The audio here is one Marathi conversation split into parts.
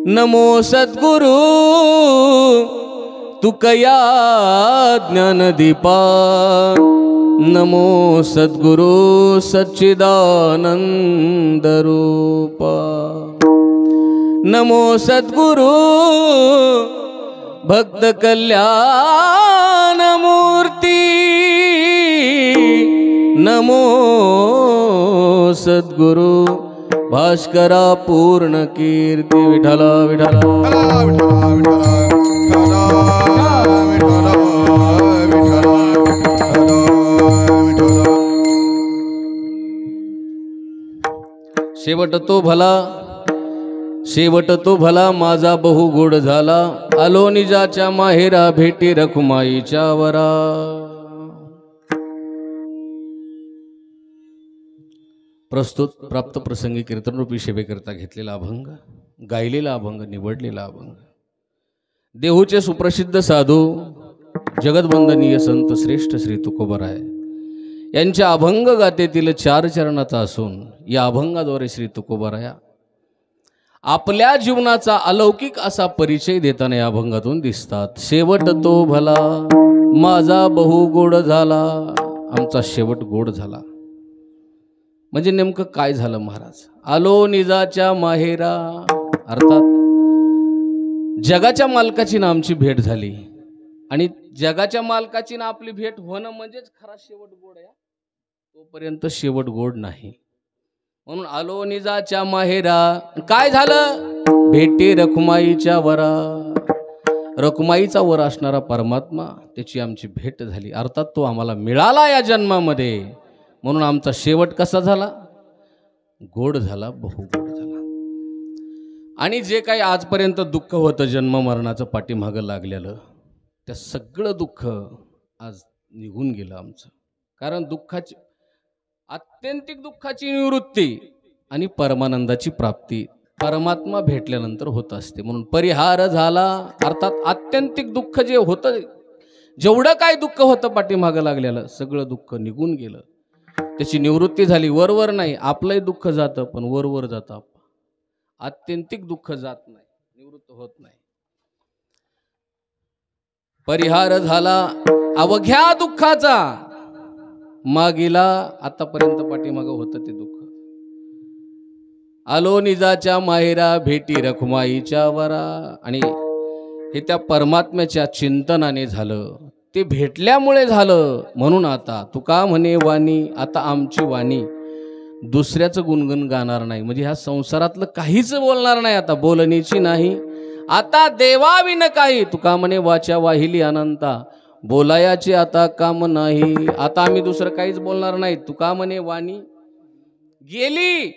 नमो सद्गुरु तुकया ज्ञानदीपा नमो सद्गुरु सच्चिदानंद रूपा नमो सद्गुरु भक्त कल्याण मूर्ती नमो सद्गुरु भास्करा पूर्ण कीर्ती विठला विठला शेवट तो भला माझा बहु गोड झाला आलो निजाच्या माहेरा भेटी रखुमाईच्या वरा। प्रस्तुत प्राप्त प्रसंगी कीर्तनरूपी सेवेकरता घेतलेला अभंग, गायलेला अभंग, निवडलेला अभंग देहूचे सुप्रसिद्ध साधू जगदवंदनीय संत श्रेष्ठ श्री तुकोबराय यांच्या अभंग गाथेतील 4 चरणाचा असून या अभंगाद्वारे श्री तुकोबराया आपल्या जीवनाचा अलौकिक असा परिचय देताना या अभंगातून दिसतात। शेवट तो भला माझा बहु गोड झाला, आमचा शेवट गोड झाला म्हणजे नेमकं काय झालं महाराज? आलो निजाच्या माहेरा, अर्थात जगाच्या मालकाची ना आमची भेट झाली आणि जगाच्या मालकाची ना आपली भेट होणं म्हणजेच खरा शेवट गोड आहे। तोपर्यंत शेवट गोड नाही, म्हणून आलो निजाच्या माहेरा। काय झालं? भेटी रखुमाईच्या वरा, रखुमाईचा वर असणारा परमात्मा त्याची आमची भेट झाली, अर्थात तो आम्हाला मिळाला या जन्मामध्ये, म्हणून आमचा शेवट कसा झाला? गोड झाला, बहुगोड झाला। आणि जे काही आजपर्यंत दुःख होतं जन्म मरणाचं पाठीमागं लागलेलं, त्या सगळं दुःख आज निघून गेलं आमचं, कारण दुःखाची आत्यंतिक दुःखाची निवृत्ती आणि परमानंदाची प्राप्ती परमात्मा भेटल्यानंतर होत असते, म्हणून परिहार झाला, अर्थात आत्यंतिक दुःख जे होतं, जेवढं काय दुःख होतं पाठीमागं लागलेलं सगळं दुःख निघून गेलं, त्याची निवृत्ती झाली। वरवर नाही, आपलंही दुःख जातं पण वरवर जातं, आत्यंतिक दुःख जात नाही, निवृत्त होत नाही। परिहार झाला अवघ्या दुःखाचा, मागीला आतापर्यंत पाठीमागं होतं ते दुःख। आलो निजाच्या माहेरा भेटी रखुमाईच्या वरा, आणि हे त्या परमात्म्याच्या चिंतनाने झालं, ते भेटल्यामुळे झालं, म्हणून आता तुका म्हणे वाणी, आता आमची वाणी दुसऱ्याचं गुणगुण गाणार नाही, म्हणजे ह्या संसारातलं काहीच बोलणार नाही, आता बोलणीची नाही, आता देवाविन काही, तुका म्हणे वाचा वाहिली अनंता, बोलायाचे आता काम नाही, आता आम्ही दुसरं काहीच बोलणार नाही, तुका म्हणे वाणी गेली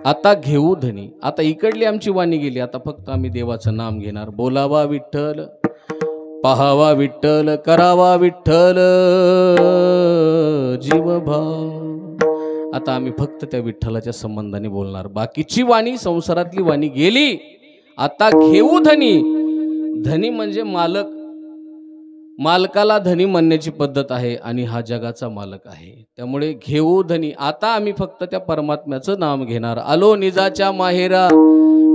आता घेऊ धनी, आता इकडली आमची वाणी गेली, आता फक्त आम्ही देवाचं नाम घेणार, बोलावा विठ्ठल, पाहावा विठ्ठल, करावा विठ्ठल जीवभाव, आता आम्ही फक्त त्या विठ्ठलाच्या संबंधाने बोलणार, बाकीची वाणी संसारातली वाणी गेली, आता घेऊ धनी। धनी म्हणजे मालक, मालकाला धनी म्हणण्याची पद्धत आहे आणि हा जगाचा मालक आहे, त्यामुळे घेऊ धनी, आता आम्ही फक्त त्या परमात्म्याचं नाम घेणार। आलो निजाच्या माहेरा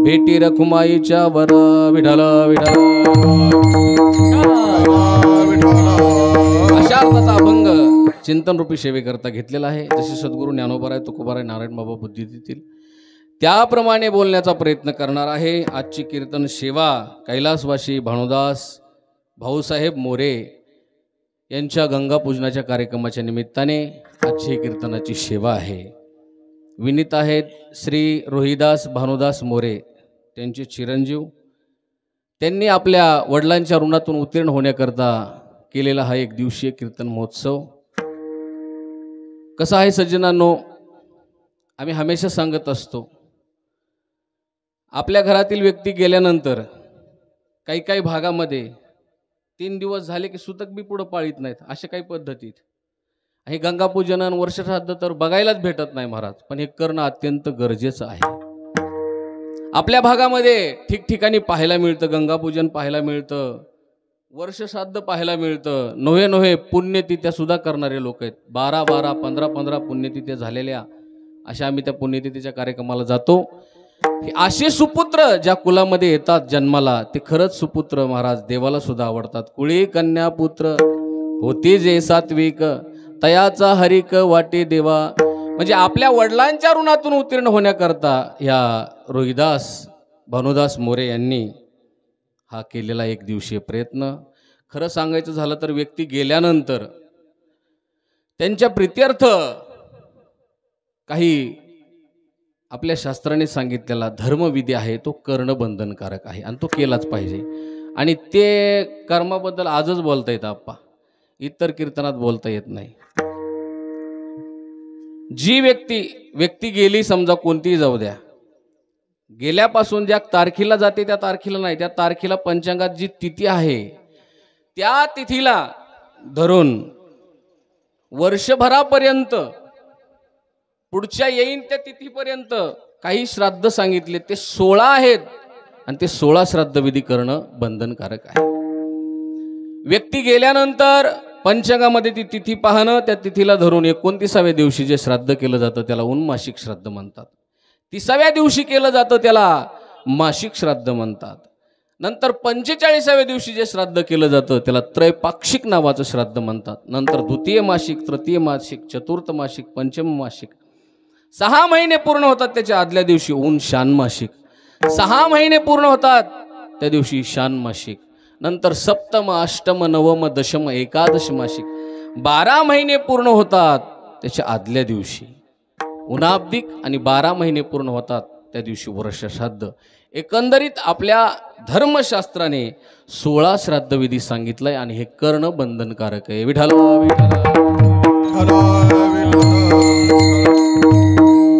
भेटी रखुमाईच्या वरा, विठला विठला, अशा अर्थाचा अभंग चिंतन रूपी सेवेकरता घेतलेला आहे। जसे सद्गुरू ज्ञानोबाराय तुकोबाराय नारायण बाबा बुद्धी देतील त्याप्रमाणे बोलण्याचा प्रयत्न करणार आहे। आजची कीर्तन सेवा कैलासवासी भानुदास भाऊसाहेब मोरे यांच्या गंगा पूजनाच्या कार्यक्रमाच्या निमित्ताने आजची कीर्तनाची सेवा आहे। विनीत आहेत श्री रोहिदास भानुदास मोरे, त्यांचे चिरंजीव, त्यांनी आपल्या वडिलांच्या ऋणातून उत्तीर्ण होण्याकरता केलेला हा 1 दिवसीय कीर्तन महोत्सव। कसा आहे सज्जनांनो, आम्ही हमेशा सांगत असतो, आपल्या घरातील व्यक्ती गेल्यानंतर काही काही भागामध्ये 3 दिवस झाले की सुतक बी पुढे पाळीत नाहीत, अशा काही पद्धतीत हे गंगापूजन आणि वर्षश्राद्ध तर बघायलाच भेटत नाही महाराज, पण हे करणं अत्यंत गरजेचं आहे। आपल्या भागामध्ये ठिकठिकाणी पाहायला मिळतं, गंगापूजन पाहायला मिळतं, वर्षश्राद्ध पाहायला मिळतं, नव्हे नव्हे पुण्यतिथ्या सुद्धा करणारे लोक आहेत, 12-12, 15-15 पुण्यतिथ्या झालेल्या, अशा आम्ही त्या पुण्यतिथीच्या कार्यक्रमाला जातो। असे सुपुत्र ज्या कुलामध्ये येतात जन्माला ते खरंच सुपुत्र महाराज देवाला सुद्धा आवडतात. कुळी कन्या पुत्र होती जे सात्विक, तयाचा हरिक वाटे देवा. म्हणजे आपल्या वडिलांच्या ऋणातून उत्तीर्ण होण्याकरता या रोहिदास भानुदास मोरे यांनी हा केलेला एक दिवसीय प्रयत्न. खरं सांगायचं झालं तर व्यक्ती गेल्यानंतर त्यांच्या प्रित्यर्थ काही आपल्या शास्त्राने सांगितलेला धर्मविधी आहे तो करणं बंधनकारक आहे आणि तो केलाच पाहिजे. आणि ते कर्माबद्दल आजच बोलता येतं आप्पा, इतर कीर्तनात बोलता येत नाही. जी व्यक्ती गेली समजा कोणतीही जाऊ द्या, गेल्यापासून ज्या तारखेला जाते त्या तारखेला नाही, त्या तारखेला पंचांगात जी तिथी आहे त्या तिथीला धरून वर्षभरापर्यंत पुढच्या येईन त्या तिथीपर्यंत काही श्राद्ध सांगितले ते 16 आहेत आणि ते 16 श्राद्ध विधी करणं बंधनकारक आहे. व्यक्ती गेल्यानंतर पंचांगामध्ये ती तिथी पाहणं, त्या तिथीला धरून 29व्या दिवशी जे श्राद्ध केलं जातं त्याला उन्मासिक श्राद्ध म्हणतात. 30व्या दिवशी केलं जातं त्याला मासिक श्राद्ध म्हणतात. नंतर 45व्या दिवशी जे श्राद्ध केलं जातं त्याला त्रैपाक्षिक नावाचं श्राद्ध म्हणतात. नंतर द्वितीय मासिक, तृतीय मासिक, चतुर्थ मासिक, पंचम मासिक. 6 महिने पूर्ण होतात त्याच्या आदल्या दिवशी ऊन शानमासिक. 6 महिने पूर्ण होतात त्या दिवशी शानमासिक. नंतर सप्तम, अष्टम, नवम, दशम, एकादश मासिक. 12 महिने पूर्ण होतात त्याच्या आदल्या दिवशी उन्हाब्दिक आणि 12 महिने पूर्ण होतात त्या दिवशी वर्षश्राद्ध. एकंदरीत आपल्या धर्मशास्त्राने 16 श्राद्धविधी सांगितलंय आणि हे करणं बंधनकारक आहे. विठ्ठल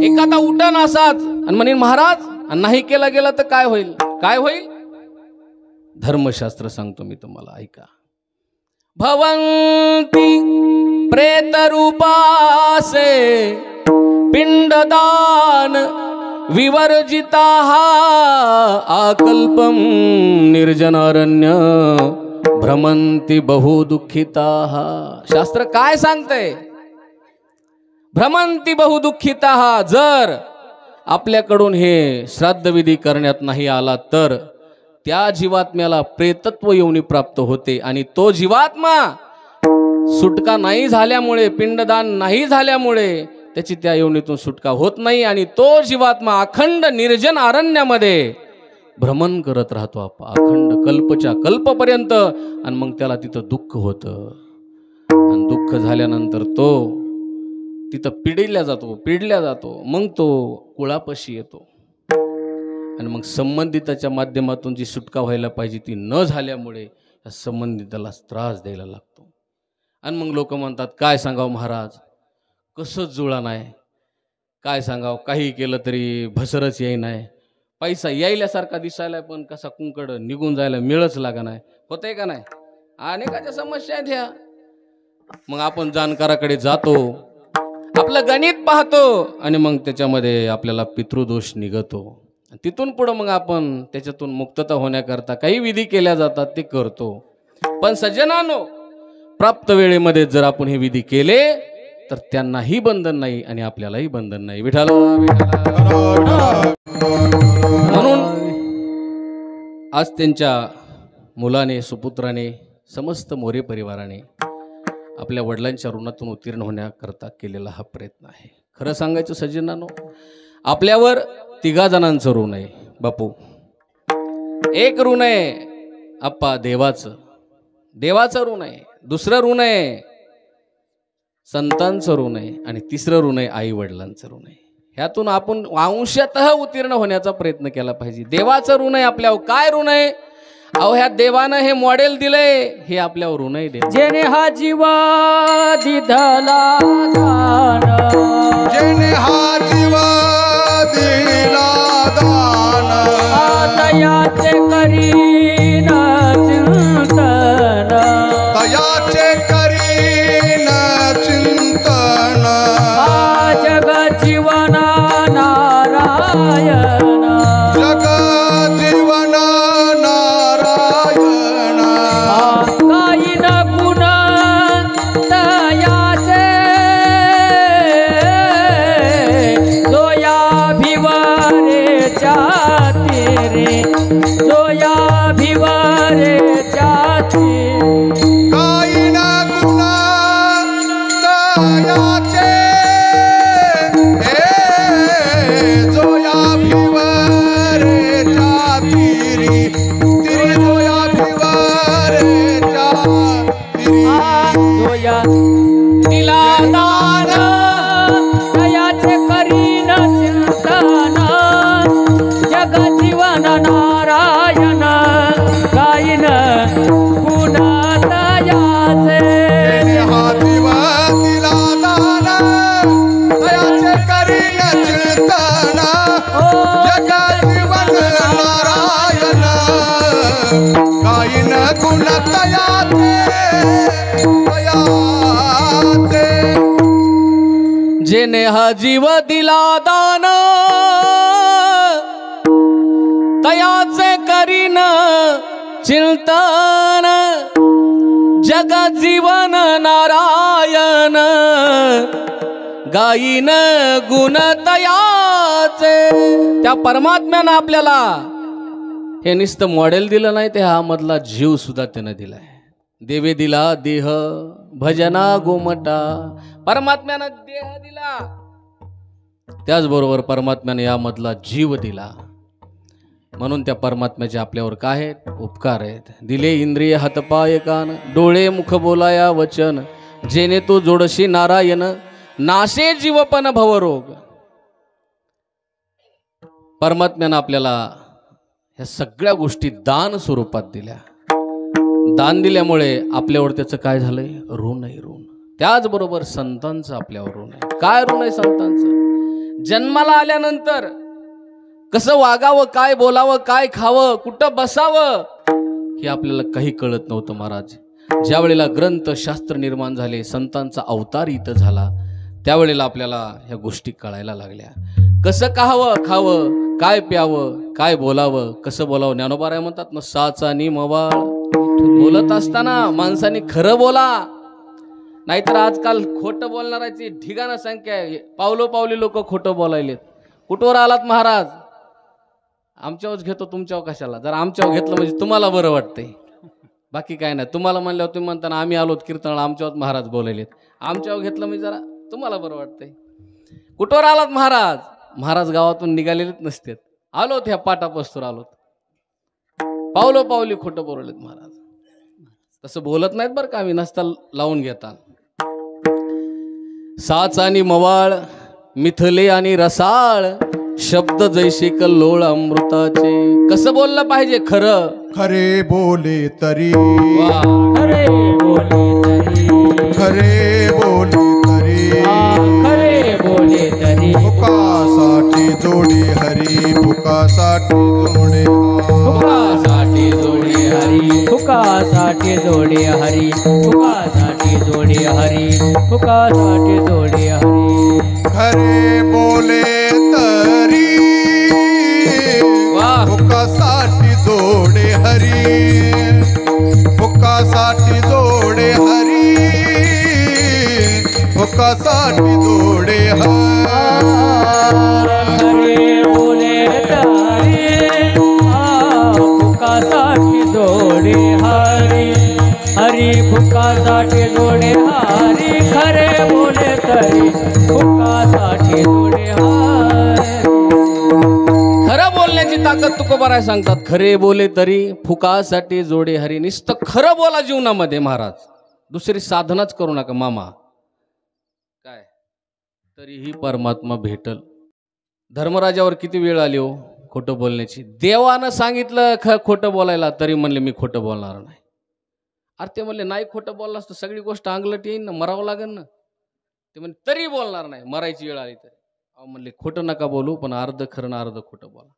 एखादा उठण असाच आणि म्हणे महाराज नाही केला गेला तर काय होईल? काय होईल? धर्मशास्त्र सांगतो मी तुम्हाला, ऐका. भवंती प्रेत रूपासे पिंडदान विवर्जिता आकल्पम निर्जनारण्य भ्रमंती बहुदुःखिता. शास्त्र काय सांगतंय? भ्रमंती बहुदुःखिता. जर आपल्याकडून हे श्राद्धविधी करण्यात नाही आला तर त्या जीवात्म्याला प्रेतत्व योनी प्राप्त होते आणि तो जीवात्मा सुटका नाही झाल्यामुळे, पिंडदान नाही झाल्यामुळे त्याची त्या योनीतून सुटका होत नाही आणि तो जीवात्मा अखंड निर्जन अरण्यामध्ये भ्रमण करत राहतो अखंड कल्पच्या कल्पपर्यंत. आणि मग त्याला तिथं दुःख होतं आणि दुःख झाल्यानंतर तो तिथं पिडल्या जातो. मग तो कुळापाशी येतो आणि मग संबंधिताच्या माध्यमातून जी सुटका व्हायला पाहिजे ती न झाल्यामुळे त्या संबंधिताला त्रास द्यायला लागतो. आणि मग लोक म्हणतात काय सांगावं महाराज, कसंच जुळा नाही, काय सांगावं, काही केलं तरी भसरच येई नाही, पैसा यायल्यासारखा दिसायला पण कसा कुंकड निघून जायला मिळच लागा नाही. होतंय का नाही? अनेकाच्या समस्या आहेत ह्या. मग आपण जाणकाराकडे जातो, आपलं गणित पाहतो आणि मग त्याच्यामध्ये आपल्याला पितृदोष निघतो. तिथून पुढं मग आपण त्याच्यातून मुक्तता होण्याकरता काही विधी केल्या जातात ते करतो. पण सज्जनानो, प्राप्त वेळेमध्ये जर आपण हे विधी केले तर त्यांनाही बंधन नाही आणि आपल्यालाही बंधन नाही. विठ्ठल म्हणून आज त्यांच्या मुलाने, सुपुत्राने, समस्त मोरे परिवाराने आपल्या वडिलांच्या ऋणातून उत्तीर्ण होण्याकरता केलेला हा प्रयत्न आहे. खरं सांगायचं सज्जनानो, आपल्यावर 3 जणांचं ऋण आहे बापू. एक ऋण आहे आप्पा देवाचं ऋण आहे, दुसरं ऋण आहे संतांचं ऋण आहे आणि तिसरं ऋण आहे आई वडिलांचं ऋण आहे. ह्यातून आपण अंशतः उत्तीर्ण होण्याचा प्रयत्न केला पाहिजे. देवाचं ऋण आहे आपल्यावर. काय ऋण आहे? अहो ह्या देवानं हे मॉडेल दिलंय, हे आपल्यावर ऋण आहे. जेने हा जीवा दिधला दान, जेने हा जीवा दिला दान, तयाचे करीन चिंतन, तयाचे करीन चिंतन, जग जीवना नारायण, जग जीवन नारायण, काही न गुण तयाचे, जोया जोया भिवरे जाती गायीन गुणा तयाचे जोया भिवरे जातिरी तिरी जोया भिवरे जातिरी जोया दिला दान दयाचे करीन चिंतन जग जीवन नारायण गायीन गुण दयाचे हा दिवा दिला दान दयाचे करीन चिंतन जग जीवन नारायण गायीन गुण तयाचे तयाचे जेने हा जीव दिला दान तयाचे करीन चिंतन जग जीवन नारायण गायीन गुण तयाचे. त्या परमात्म्यानं आपल्याला हे नुसतं मॉडेल दिलं नाही, ते हा मधला जीव सुद्धा त्यानं दिलाय. देवे दिला देह भजना गोमटा. परमात्म्यानं देह दिला, त्याचबरोबर परमात्म्याने यामधला जीव दिला. म्हणून त्या परमात्म्याचे आपल्यावर काय आहेत? उपकार आहेत. दिले इंद्रिय हातपाय कान डोळे मुख बोलाया वचन जेने तू जोडशी नारायण नाशे जीवपन भवरोग. परमात्म्यानं आपल्याला ह्या सगळ्या गोष्टी दान स्वरूपात दिल्या. दान दिल्यामुळे आपल्यावर त्याचं काय झालंय? ऋण आहे, ऋण. त्याचबरोबर संतांचं आपल्यावर ऋण आहे. काय ऋण आहे संतांचं? जन्माला आल्यानंतर कसं वागावं, काय बोलावं, काय खावं, कुठं बसावं, हे आपल्याला काही कळत नव्हतं महाराज. ज्या वेळेला ग्रंथ शास्त्र निर्माण झाले, संतांचा अवतार इथं झाला, त्यावेळेला आपल्याला ह्या गोष्टी कळायला लागल्या. कसं खावं, काय प्यावं, काय बोलावं, कसं बोलावं. ज्ञानोबा म्हणतात ना, साचा नि मवाळ. बोलत असताना माणसाने खरं बोला, नाहीतर आजकाल खोटं बोलणाराची ढिगाणं संख्या आहे. पावलोपावली लोक खोटं बोलायलेत. कुठवर आलात महाराज? आमच्यावर घेतो, तुमच्यावर कशाला? जर आमच्यावर घेतलं म्हणजे तुम्हाला बरं वाटतंय, बाकी काय नाही. तुम्हाला म्हणल्यावर तुम्ही म्हणताना आम्ही आलोत कीर्तनाला, आमच्यावर महाराज बोलायलेत. आमच्यावर घेतलं म्हणजे जरा तुम्हाला बरं वाटतंय. कुठवर आलात महाराज? महाराज गावातून निघालेलेच नसतात, आलोत ह्या पाटापस्तूर आलोत. पावलोपावली खोटं बोललेत महाराज. तसं बोलत नाहीत बरं का, आम्ही नसता लावून घेता. साच आणि मवाळ मिथले आणि रसाळ शब्द जैसे कल्लोळ अमृताचे. कसं बोललं पाहिजे? खरं. खरे बोले तरी वा. खरे बोले तरी खरे बोले तरी खरे बोले तरी फुकासाठी जोडे हरी फुकासाठी जोडे फुकासाठी जोडे हरी फुकासाठी जोडे हरी फुकासाठी जोडे हरी फुकासाठी जोडे हरी. खरे बोले तरी वा. फुकासाठी जोडे हरी फुकासाठी जोडे हरी फुकासाठी जोडे हरी. खरे बोले तरी फुकासाठी जोडे हरी हरी फुकासाठी जोडे हरी. खरे बोले तरी फुकासाठी जोडे हरी. खरं बोलण्याची ताकद तुकोबाराय सांगतात. खरे बोले तरी फुकासाठी जोडे हरी. नुसतं खरं बोला जीवनामध्ये महाराज, दुसरी साधनाच करू नका मामा. काय तरीही परमात्मा भेटल. धर्मराजावर किती वेळ आली हो खोटं बोलण्याची. देवानं सांगितलं खोटं बोलायला, तरी म्हणले मी खोटं बोलणार नाही. अरे ते म्हणले नाही खोटं बोललास तर सगळी गोष्ट अंगलट येईन ना, मरावं लागेल ना. ते म्हणले तरी बोलणार नाही, मरायची वेळ आली तरी. म्हणले खोटं नका बोलू, पण अर्ध खरं ना अर्ध खोटं बोला.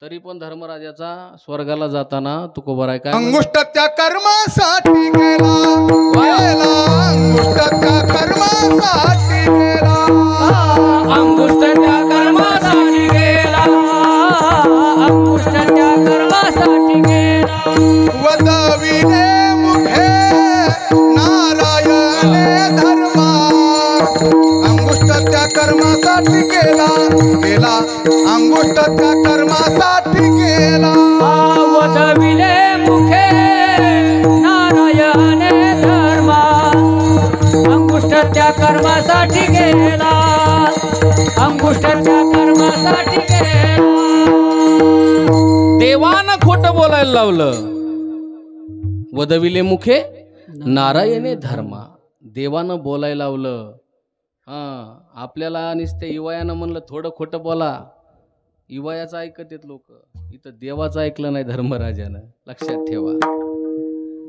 तरी पण धर्मराजाचा स्वर्गाला जाताना तुकोबाराय काय अंगुष्ठ त्या कर्मासाठी गेला अंगुष्ठ त्या कर्मासाठी गेला अंगुष्ठ त्या कर्मासाठी गेला अंगुष्ठ त्या कर्मासाठी गेला. वदविले मुखे नारायणे धर्मा अंगुष्ठ त्या कर्मासाठी गेला अंगुष्ठ त्या कर्मासाठी गेला. खोटं बोलायला लावलं. वदविले मुखे नारायणे धर्मा. देवानं बोलायला लावलं. आपल्याला नुसतं इवयानं म्हणलं थोडं खोटं बोला, इवयाचं ऐकत येत लोक. इथं देवाचं ऐकलं नाही धर्मराजानं. लक्षात ठेवा.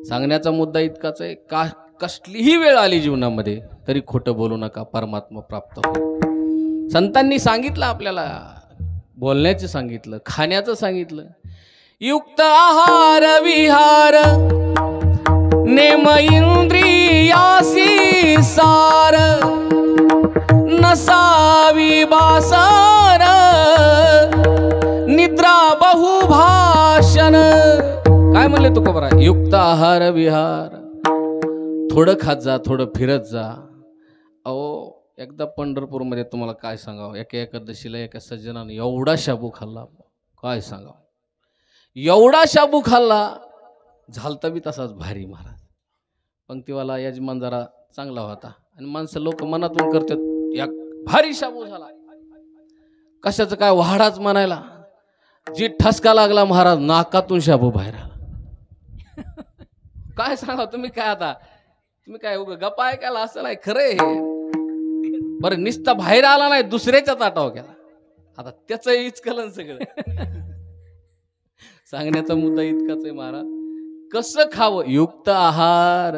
सांगण्याचा मुद्दा इतकाच आहे, कसलीही वेळ आली जीवनामध्ये तरी खोटं बोलू नका, परमात्मा प्राप्त होईल. संतांनी सांगितलं आपल्याला, बोलण्याचं सांगितलं, खाण्याचं सांगितलं. युक्त आहार विहार नेम इंद्रियासी सार नसावी बासार निद्रा बहुभाषण. काय म्हणले तुकोबरा? युक्त आहार विहार. थोडं खात जा, थोडं फिरत जा. अहो एकदा पंढरपूरमध्ये तुम्हाला काय सांगावं, एका एकादशीला एका सज्जनाने एवढा शाबू खाल्ला, काय सांगावं. एवढा शाबू खाल्ला, झालता बी तसाच भारी महाराज. पंक्तीवाला यजमान जरा चांगला होता आणि माणसं लोक मनातून करतात, या भारी शाबू झाला. कशाचं काय वाडाच म्हणायला. जी ठसका लागला महाराज, नाकातून शाबू बाहेर आला. काय सांगा तुम्ही, काय आता तुम्ही काय उगा गप्पा ऐकायला असं नाही, खरंय बरं. निस्ता बाहेर आला नाही, दुसऱ्याच्या ताटावर गेला. आता त्याचं इचकलन सगळं. सांगण्याचा मुद्दा इतकाच आहे महाराज. कसं खावं? युक्त आहार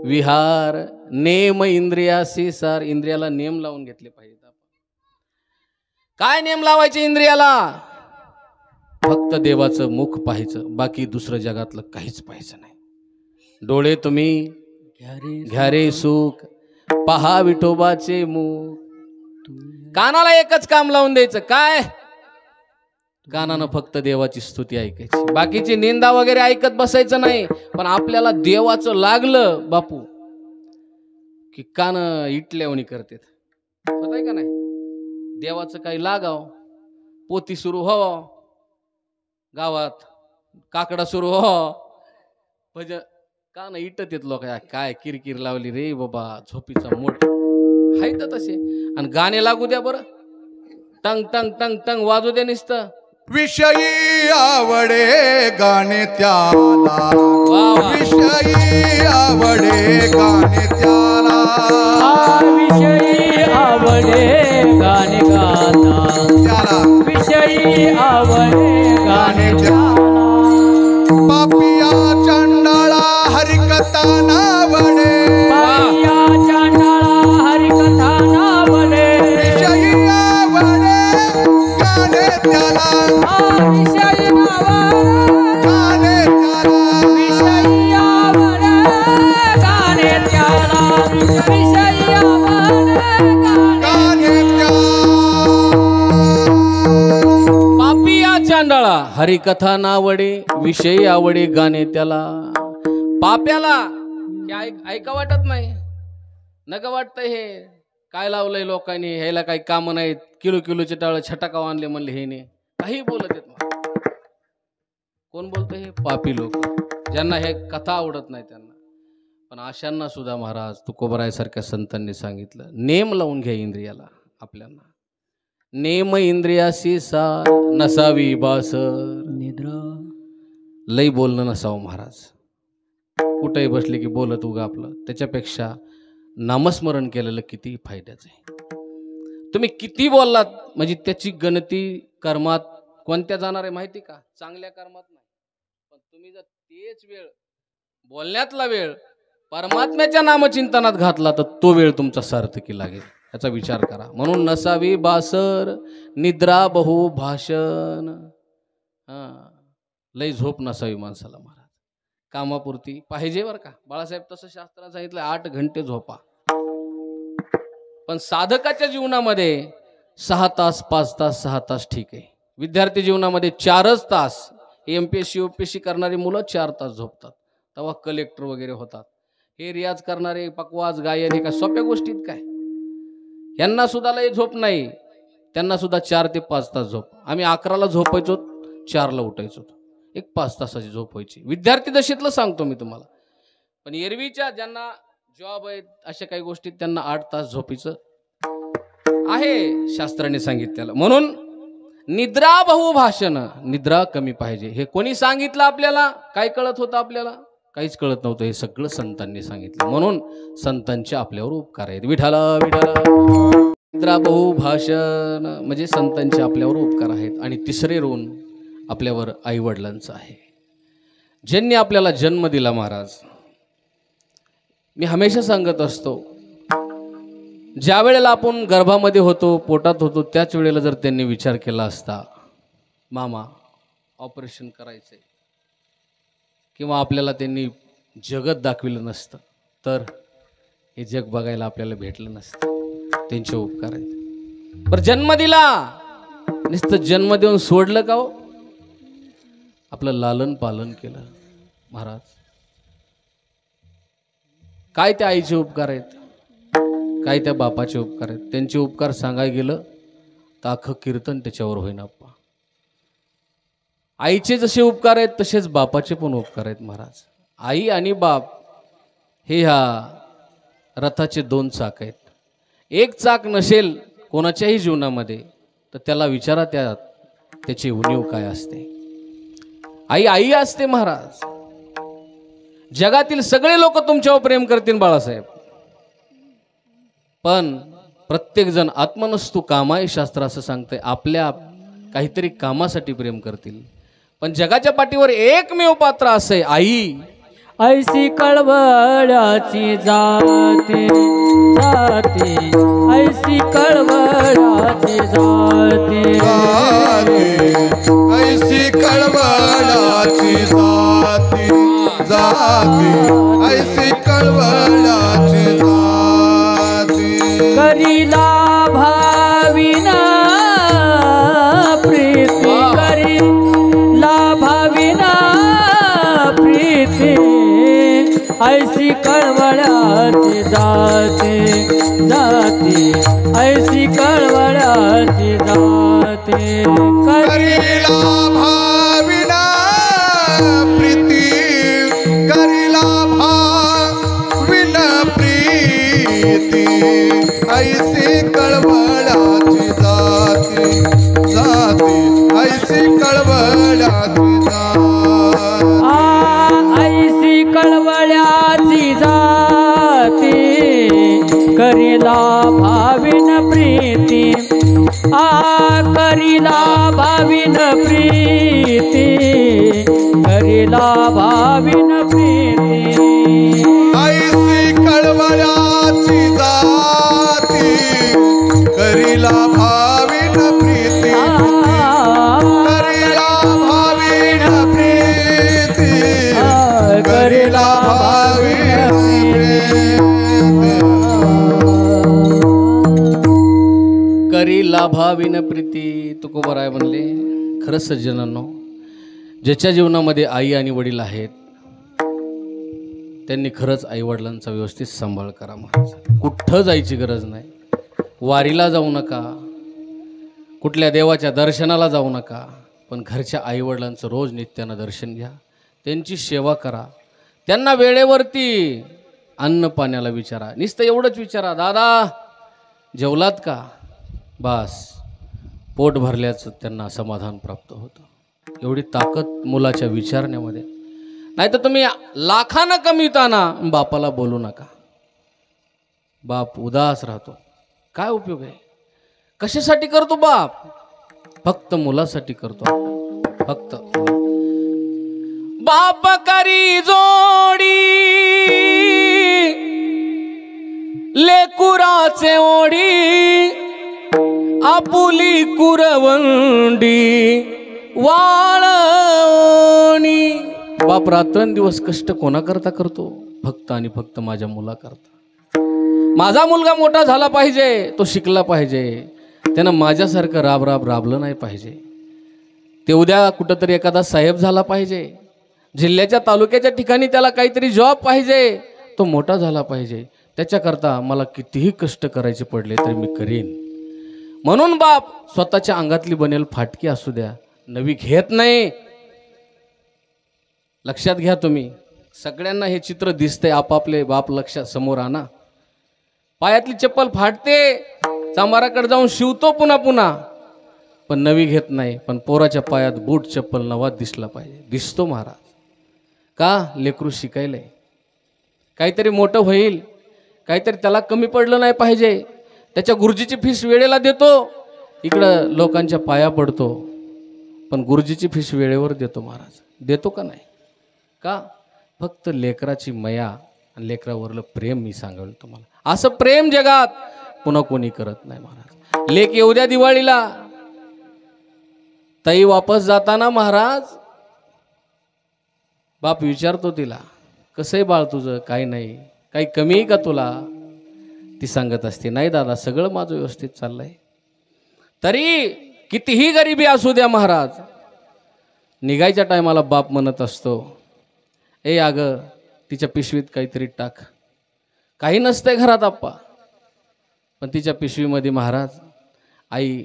विहार नेम इंद्रियासी सार. इंद्रियाला नेम लावून घेतले पाहिजेत. काय नेम लावायचे इंद्रियाला? फक्त देवाचं मुख पाहायचं, बाकी दुसरं जगातलं काहीच पाहायचं नाही. डोळे तुम्ही घ्या रे सुख, पहा विठोबाचे मुख. कानाला एकच काम लावून द्यायचं, काय? कानानं फक्त देवाची स्तुती ऐकायची, बाकीची निंदा वगैरे ऐकत बसायचं नाही. पण आपल्याला देवाचं लागलं बापू की कान इटल्यावणी करतात. होत का नाही? देवाचं काही लागाव, पोती सुरू हो, गावात काकडा सुरू हो, भजन कान इटत येत लोक. काय किरकिर लावली रे बाबा, झोपीचा मोठ हाय तर तसे. आणि गाणे लागू द्या बरं, टंग टंग टंग टंग वाजू द्या नुसतं. विषयी आवडे गाणे त्याला, विषयी आवडे गाणे त्याला, विषयी आवडे गाणे गाता त्याला विषयी आवडे गाणे त्याला. पापिया चंडाळा हरिकथा नावडे, पापिया चांडाळा हरिकथा नावडे, विषयी आवडे गाणे त्याला, विषयी गाणे त्याला, विषयी आवडे गाणे त्याला, विषयी आवडे गाणे पापिया चांडाळा हरिकथा नावडे, विषयी आवडे गाणे त्याला. पाप्याला ऐका वाटत नाही, नग वाटतंय हे काय लावलंय लोकांनी, ह्याला काही काम नाहीत, किलो किलोचे टाळ छटाकाव आणले म्हणले, हे नाही काही बोलत येत. कोण बोलत? हे पापी लोक, ज्यांना हे कथा आवडत नाही त्यांना. पण अशांना सुद्धा महाराज तुकोबरायसारख्या संतांनी सांगितलं, नेम लावून घ्या इंद्रियाला. आपल्याला नेम इंद्रियासी सार नसावी बासर. निद्रा लई बोलणं नसावं महाराज. कुठेही बसले की बोलत उगा आपलं, त्याच्यापेक्षा नामस्मरण केलेलं किती फायद्याचं आहे. तुम्ही किती बोललात म्हणजे त्याची गणती कर्मात कोणत्या जाणार आहे माहिती का? चांगल्या कर्मात नाही. पण तुम्ही जर तेच वेळ, बोलण्यातला वेळ परमात्म्याच्या नामचिंतनात घातला तर तो वेळ तुमचा सार्थकी लागेल, याचा विचार करा. म्हणून नसावी बासर निद्रा बहु भाषण. लई झोप नसावी माणसाला महाराज. कामापुरती पाहिजे बरं का. बाळासाहेब तसं शास्त्रात सांगितलं 8 घंटे झोपा. पण साधकाच्या जीवनामध्ये 6 तास 5 तास 6 तास ठीक आहे. विद्यार्थी जीवनामध्ये 4च तास. MPSC UPSC करणारी मुलं 4 तास झोपतात, तेव्हा कलेक्टर वगैरे होतात. हे रियाज करणारे पकवाज गायन हे काय सोप्या गोष्टीत काय? यांना सुद्धा लई झोप नाही, त्यांना सुद्धा 4 ते 5 तास झोप. आम्ही 11ला झोपायचो, 4ला उठायचो. एक 5 तासाची झोप व्हायची. विद्यार्थी दशेतलं सांगतो मी तुम्हाला. पण एरवीच्या ज्यांना जॉब आहेत अशा काही गोष्टीत त्यांना 8 तास झोपीचं आहे, शास्त्राने सांगितलेलं. म्हणून निद्रा बहुभाषण, निद्रा कमी पाहिजे. हे कोणी सांगितलं आपल्याला? काय कळत होतं आपल्याला? काहीच कळत नव्हतं. हे सगळं संतांनी सांगितलं. म्हणून संतांचे आपल्यावर उपकार आहेत. विठाला विठाला. निद्रा बहुभाषण म्हणजे संतांचे आपल्यावर उपकार आहेत. आणि तिसरे ऋण आपल्यावर आईवडिलांचं आहे, ज्यांनी आपल्याला जन्म दिला. महाराज, मी हमेशा सांगत असतो, ज्या वेळेला आपण गर्भामध्ये होतो, पोटात होतो, त्याच वेळेला जर त्यांनी विचार केला असता, मामा ऑपरेशन करायचंय, किंवा आपल्याला त्यांनी जगत दाखविलं नसतं, तर हे जग बघायला आपल्याला भेटलं नसतं. त्यांचे उपकार आहेत. पर जन्म दिला, नुसतं जन्म देऊन सोडलं का हो? आपलं लालन पालन केलं. महाराज, काय त्या आईचे उपकार आहेत, काय त्या बापाचे उपकार आहेत. त्यांचे उपकार सांगायला गेलं तर अख्खं कीर्तन त्याच्यावर होईना. आईचे जसे उपकार आहेत तसेच बापाचे पण उपकार आहेत. महाराज, आई आणि बाप हे ह्या रथाचे दोन चाक आहेत. एक चाक नसेल कोणाच्याही जीवनामध्ये तर त्याला विचारा त्याची उणीव काय असते. आई आई असते. महाराज, जगातील सगळे लोक तुमच्यावर प्रेम करतील बाळासाहेब, पण प्रत्येक जण आत्मनस्तु कामाय शास्त्र असं सांगतंय. आपल्या काहीतरी कामासाठी प्रेम करतील, पण जगाच्या पाठीवर एकमेव पात्र असे आई. ऐसी कळवळाची जाते जाते, ऐसी कळवळाची जाते ऐसी कळवळाची जाती जाती, ऐसी कळवळाची जाती. करीला भाविना प्रीती, करीला भाविना प्रीती, ऐसी कळवळाची जाते जाते, ऐसी कळवळाची जाते. करीला भाविना प्रीती, करीला भाविना प्रीती, ऐसी कळवळाची जाती जाती, ऐसी कळवळाची जाती. ऐसी कळवळ्याची जाती, करीला भाविन प्रीती, करीला भाविन प्रीती, करीला भाविन प्रीती. ऐसी कळवळाची जाती, करीला भाविन प्रीती, करीला भाविन प्रीती, करीला भाविन प्रीती. करी लाभाविन प्रीती. तुकोबाराय म्हणले, खरंच सज्जनांनो, ज्याच्या जीवनामध्ये आई आणि वडील आहेत त्यांनी खरंच आईवडिलांचा व्यवस्थित सांभाळ करा. महाराज, कुठं जायची गरज नाही. वारीला जाऊ नका, कुठल्या देवाच्या दर्शनाला जाऊ नका, पण घरच्या आईवडिलांचं रोज नित्यानं दर्शन घ्या, त्यांची सेवा करा, त्यांना वेळेवरती अन्न पाण्याला विचारा. नुसतं एवढंच विचारा, दादा जेवलात का? बस, पोट भरल्याचं त्यांना समाधान प्राप्त होतं. एवढी ताकद मुलाच्या विचारण्यामध्ये. नाही तर तुम्ही लाखानं कमीताना बापाला बोलू नका. बाप उदास राहतो. काय उपयोग आहे? कशासाठी करतो बाप? फक्त मुलासाठी करतो. फक्त बाप करी जोडी लेकुराचे ओढी, आपुली कुरवंडी वाळवणी. बाप रात्रंदिवस कष्ट कोणाकरता करतो? फक्त आणि फक्त माझ्या मुलाकरता. माझा मुलगा मोठा झाला पाहिजे, तो शिकला पाहिजे, त्यानं माझ्यासारखं राबलं नाही पाहिजे. ते उद्या कुठंतरी एखादा साहेब झाला पाहिजे, जिल्ह्याच्या तालुक्याच्या ठिकाणी त्याला काहीतरी जॉब पाहिजे, तो मोठा झाला पाहिजे. त्याच्याकरता मला कितीही कष्ट करायचे पडले तरी मी करीन. म्हणून बाप स्वतःच्या अंगातली बनेल फाटकी असू द्या, नवी घेत नाही. लक्षात घ्या तुम्ही. सगळ्यांना हे चित्र दिसतंय, आपापले बाप लक्षात समोर आणा. पायातली चप्पल फाटते, चांबाराकडे जाऊन शिवतो पुन्हा पुन्हा. पण नवी घेत नाही, पण पोराच्या पायात बूट चप्पल नवा दिसला पाहिजे. दिसतो महाराज. का? लेकरू शिकायलंय, काहीतरी मोठं होईल, काहीतरी त्याला कमी पडलं नाही पाहिजे. त्याच्या गुरुजीची फीस वेळेला देतो, इकडं लोकांच्या पाया पडतो, पण गुरुजीची फीस वेळेवर देतो महाराज. देतो का नाही? का? फक्त लेकराची मया आणि लेकरावरलं प्रेम मी सांगेल तुम्हाला. असं प्रेम जगात पुन्हा कोणी करत नाही महाराज. लेक येऊ द्या दिवाळीला, ताई वापस जाताना महाराज बाप विचारतो तिला, कसं आहे बाळ तुझं? काही नाही, काही कमी आहे का तुला? ती सांगत असते, नाही दादा सगळं माझं व्यवस्थित चाललंय. तरी कितीही गरिबी असू द्या महाराज, निघायच्या टायमाला बाप म्हणत असतो, ए अगं तिच्या पिशवीत काहीतरी टाक. काही नसतंय घरात आप्पा, पण तिच्या पिशवीमध्ये महाराज आई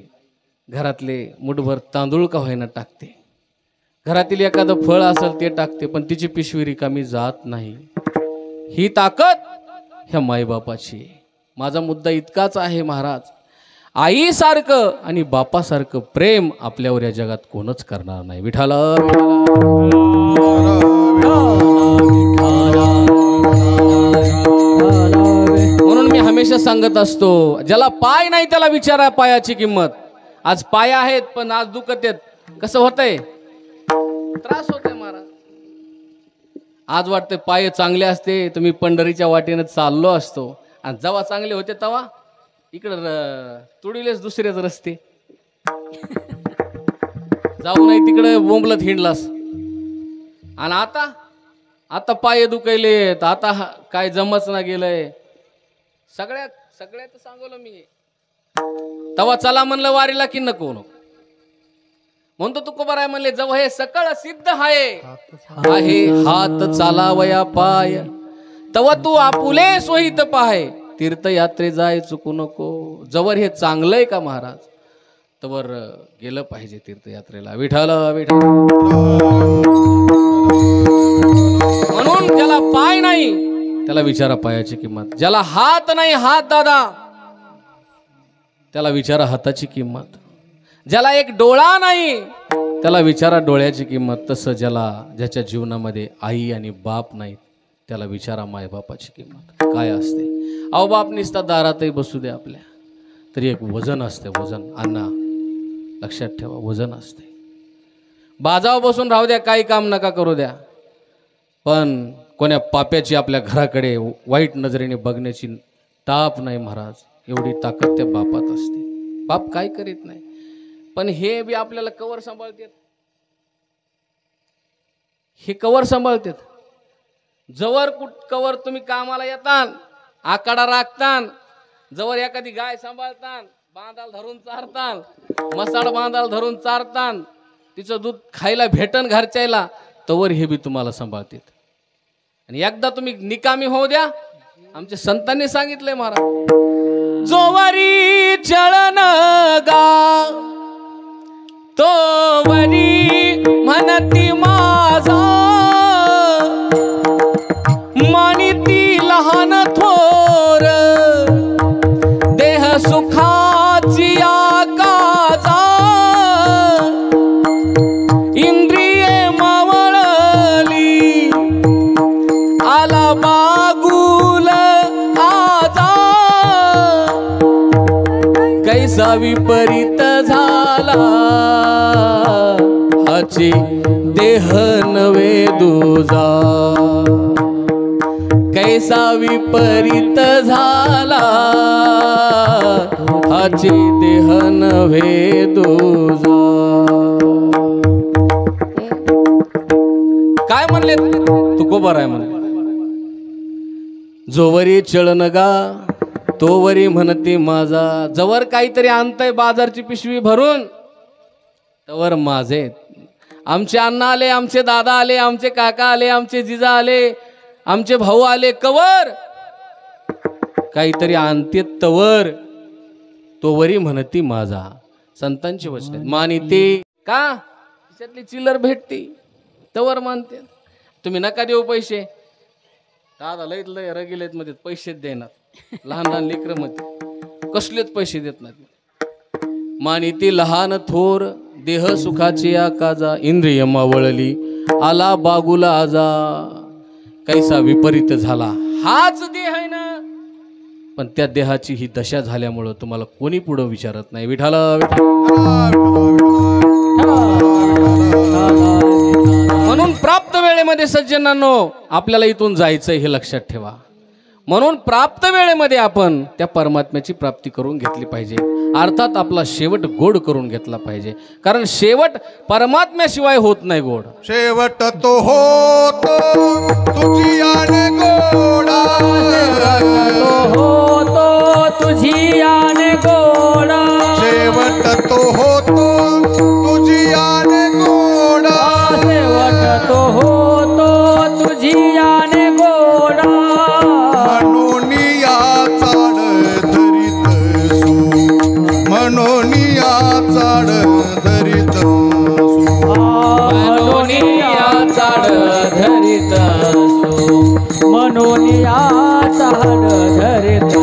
घरातले मुठभर तांदूळ का होईना टाकते, घरातील एखादं फळ असेल ते टाकते, पण तिची पिशवी रिकामी जात नाही. ही ताकद ह्या माईबापाची आहे. माझा मुद्दा इतकाच आहे महाराज, आईसारखं आणि बापासारखं प्रेम आपल्यावर या जगात कोणच करणार नाही. विठाला म्हणून मी हमेशा सांगत असतो, ज्याला पाय नाही त्याला विचारा पायाची किंमत. आज पाय आहेत पण आज दुखत आहेत. कसं होतंय? त्रास होतोय महाराज. आज वाटतंय पाय चांगले असते तर मी पंढरीच्या वाटेनं चाललो असतो, आणि जेव्हा चांगले होते तेव्हा इकडं तुडीलेच दुसरेच रस्ते जाऊ नाही तिकडे बोंबलत हिंडलास. आणि आता पाय दुखायलेत, आता काय जमच ना गेलंय. सगळ्यात सांगवलं मी. तवा चला म्हणलं वारीला की नको म्हणतो तुकोबाराय म्हणले, जव हे सकळ सिद्ध आहे हात चालावया पाय, तव तू आपुले सोहित पाय, तीर्थयात्रे जाय चुकू नको. जवर हे चांगलंय का महाराज, तवर गेलं पाहिजे तीर्थयात्रेला. विठ्ठल विठ्ठल. म्हणून ज्याला पाय नाही त्याला विचारा पायाची किंमत, ज्याला हात नाही हात दादा त्याला विचारा हाताची किंमत, ज्याला एक डोळा नाही त्याला विचारा डोळ्याची किंमत. तसं ज्याच्या जीवनामध्ये आई आणि बाप नाही त्याला विचारा मायबापाची किंमत काय असते. अहो बाप निसता दारातही बसू द्या आपल्या, तरी एक वजन असते. वजन अण्णा लक्षात ठेवा, वजन असते. बाजावर बसून राहू द्या, काही काम नका करू द्या, पण कोण्या पाप्याची आपल्या घराकडे वाईट नजरेने बघण्याची ताप नाही महाराज. एवढी ताकद त्या बापात असते. बाप काय करीत नाही, पण हे बी आपल्याला कवर सांभाळतात. हे कवर सांभाळतात. जवळ कवर तुम्ही कामाला येतान, आकडा राखतान, जवळ एखादी गाय सांभाळतान, बांधाल धरून चारतान, मसाड बांधाल धरून चारतान, तिचं दूध खायला भेटन घरच्याला, तवर हे बी तुम्हाला सांभाळतात. आणि एकदा तुम्ही निकामी होऊ द्या. आमच्या संतांनी सांगितलंय महाराज, जोवरी चळन गा तोवरी म्हणती माझा, मानिती लहान थोर देह सुखाची आकाजा, इंद्रिये मावळली आला मागुल आजा, कैसा विपरीत झाला हाची देह नवे दुजा, कैसा विपरीत झाला हाची देह नवे दुजा. काय म्हणले तुकोबाराय म्हणले, जोवरी चळन गा तोवरी म्हणते माझा. जवर काहीतरी आणतंय बाजारची पिशवी भरून, तवर माझे. आमचे अण्णा आले, आमचे दादा आले, आमचे काका आले, आमचे जिजा आले, आमचे भाऊ आले, कवर काहीतरी आणते तवर तोवरी म्हणती माझा. संतांची वचन मानिते का, त्याच्यातली चिल्लर भेटते तवर मानते. तुम्ही नका देऊ पैसे, दादा लयत लय रगिलेत मध्ये पैसेच देणार. लहान लहान लेकरं मध्ये कसलेच पैसे देत नाहीत. मानिती लहान थोर देह सुखाची काजा इंद्रिय मावळली आला बागुला आजा कैसा विपरीत झाला हाच देह आहे ना पण त्या देहाची ही दशा झाल्यामुळं तुम्हाला कोणी पुढं विचारत नाही विठाला म्हणून प्राप्त वेळेमध्ये सज्जनांनो आपल्याला इथून जायचंय हे लक्षात ठेवा म्हणून प्राप्त वेळेमध्ये आपण त्या परमात्म्याची प्राप्ती करून घेतली पाहिजे अर्थात आपला शेवट गोड करून घेतला पाहिजे कारण शेवट परमात्म्याशिवाय होत नाही गोड शेवट तो होतो तुझी आने गोडा होतो तुझी आने गोडा शेवट तो होतो तुझी आने गोडा शेवट तो होतो तुझी आने गोडा मनोनिया चाड धरित मनोनिया चाड धरित मनोनिया चाड धरित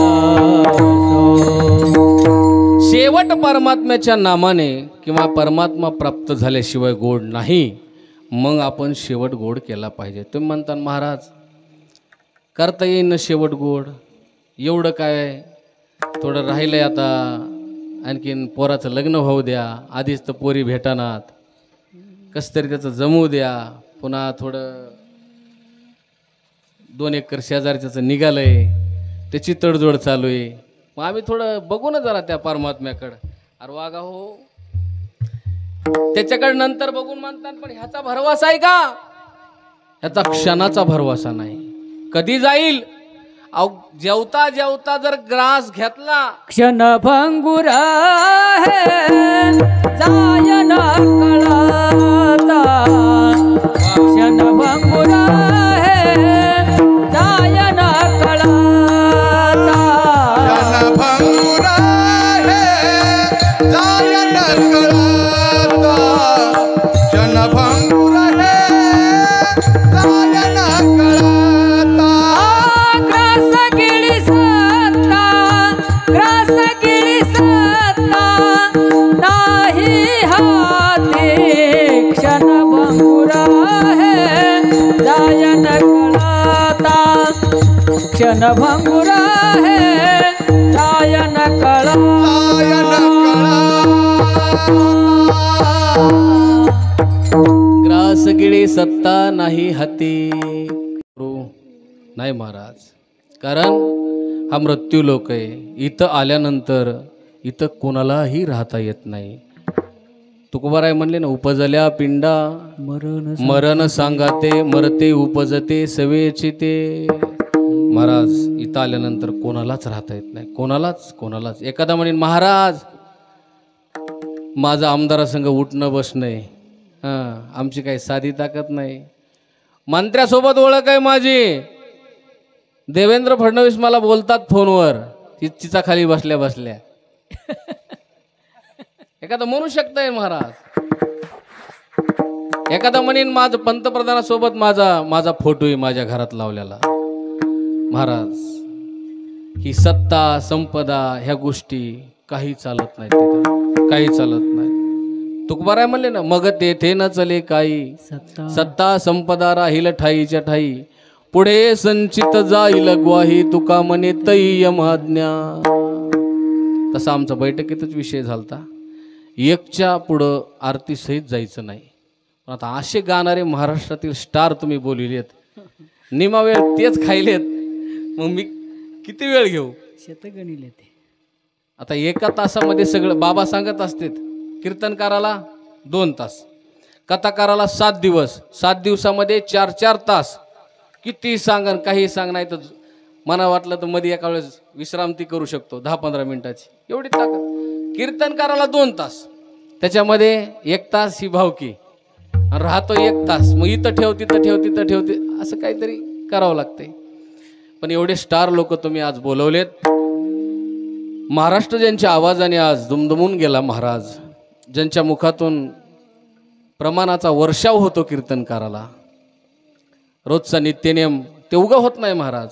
शेवट परमात्म्याच्या नामाने किंवा परमात्मा प्राप्त झाल्याशिवाय गोड नाही मग आपण शेवट गोड केला पाहिजे तुम्ही म्हणता महाराज करता येईन ना शेवट गोड एवढं काय थोडं राहिलंय आता आणखीन पोराचं लग्न होऊ द्या आधीच तर पोरी भेटानात कसं तरी त्याचं जमवू द्या पुन्हा थोडं 2 एकर शेजारच्याचं निघालंय त्याची तडजोड चालू आहे मग आम्ही थोडं बघू ना जरा त्या परमात्म्याकडं अरे वागा हो त्याच्याकडे नंतर बघून म्हणतात पण ह्याचा भरवसा आहे का ह्याचा क्षणाचा भरवसा नाही कधी जाईल अहो जेवता जेवता जर ग्रास घेतला क्षणभंगुर जायन कळता क्षणभंगुर जायन कळता जनभंगुरा हे जायन कळता जनभंगुरा हे जायन कळता ग्रास गिळी सत्ता नाही हाती क्षणभंगुर जायन कळता क्षणभंगुर जायन कळता ग्रास गिळे सत्ता नाही हाती नाही महाराज कारण हा मृत्यू लोक आहे इथं आल्यानंतर इथं कोणालाही राहता येत नाही तुकोबाराय म्हणले ना उपजल्या पिंडा मरण सांगाते मरते उपजते सवेची ते महाराज इथं आल्यानंतर कोणालाच राहता येत नाही कोणालाच एखादा म्हणेन महाराज माझं आमदारासंग उठणं बसणं हां आमची काही साधी ताकद नाही मंत्र्यासोबत ओळख आहे माझी देवेंद्र फडणवीस मला बोलतात फोनवर तिचा खाली बसल्या बसल्या एखादा म्हणू शकतंय महाराज एखादा म्हणेन माझं पंतप्रधानासोबत माझा फोटो आहे माझ्या घरात लावलेला महाराज ही सत्ता संपदा ह्या गोष्टी काही चालत नाहीत तिथं काही चालत नाही तुकोबाराय म्हणले ना मग तेथे न चले काही सत्ता संपदा राहील ठाईच्या ठाई पुढे संचित जाईल ग्वाही तुका म्हणे तय्यम आज्ञा तसा आमचा बैठकीतच विषय झालता एकच्या पुढं आरती सहित जायचं नाही पण आता असे गाणारे महाराष्ट्रातील स्टार तुम्ही बोलविलेत निमा वेळ तेच खायलेत मग मी किती वेळ घेऊ शतगणिले ते आता एका तासामध्ये सगळं बाबा सांगत असतात कीर्तनकाराला 2 तास कथाकाराला 7 दिवस 7 दिवसामध्ये 4 तास किती सांगन काही सांग नाही तर मना वाटलं तर मध्ये एका वेळेस विश्रांती करू शकतो 10-15 मिनिटाची एवढी ताकद कीर्तनकाराला 2 तास त्याच्यामध्ये 1 तास ही भावकी आणि राहतो 1 तास मग इथं ठेव तिथं ठेव असं काहीतरी करावं लागतंय पण एवढे स्टार लोक तुम्ही आज बोलवलेत महाराष्ट्र ज्यांच्या आवाजाने आज दुमदुमून गेला महाराज ज्यांच्या मुखातून प्रमाणाचा वर्षाव होतो कीर्तनकाराला रोजचा नित्यनेम ते उगा होत नाही महाराज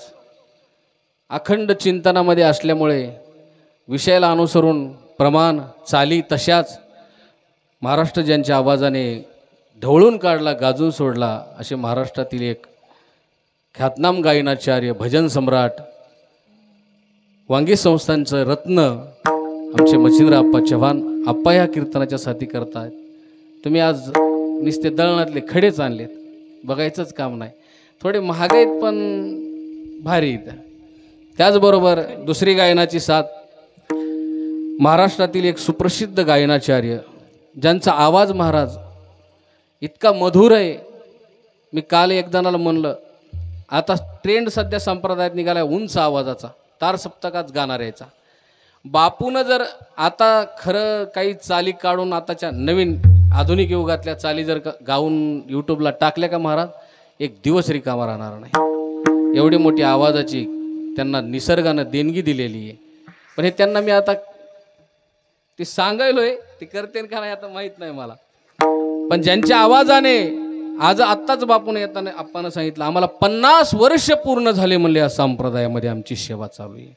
अखंड चिंतनामध्ये असल्यामुळे विषयाला अनुसरून प्रमाण चाली तशाच महाराष्ट्र ज्यांच्या आवाजाने ढवळून काढला, गाजून सोडला, असे महाराष्ट्रातील एक ख्यातनाम गायनाचार्य, भजन सम्राट, वांगी संस्थांचं रत्न आमचे मच्छिंद्र आप्पा चव्हाण आप्पा ह्या कीर्तनाच्या साथी करतायत. तुम्ही आज नुसते दळणातले खडेच आणलेत, बघायचंच काम नाही. थोडे महाग आहेत पण भारी आहेत. त्याचबरोबर दुसरी गायनाची साथ महाराष्ट्रातील एक सुप्रसिद्ध गायनाचार्य, ज्यांचा आवाज महाराज इतका मधुर आहे. मी काल एकजणाला म्हणलं, आता ट्रेंड सध्या संप्रदायात निघाला उंच आवाजाचा, तार सप्तकात गाणार यायचा. बापूनं जर आता खरं काही चाली काढून आताच्या नवीन आधुनिक युगातल्या चाली जर गाऊन यूट्यूबला टाकल्या का महाराज, एक दिवस रिकामा राहणार नाही. एवढी मोठी आवाजाची त्यांना निसर्गानं देणगी दिलेली आहे. पण हे त्यांना मी आता ते सांगायलोय, ते करते का नाही आता माहीत नाही मला. पण ज्यांच्या आवाजाने आज आत्ताच बापून येताना आप्पानं सांगितलं, आम्हाला 50 वर्ष पूर्ण झाले म्हणले या संप्रदायामध्ये आमची सेवा चालू आहे.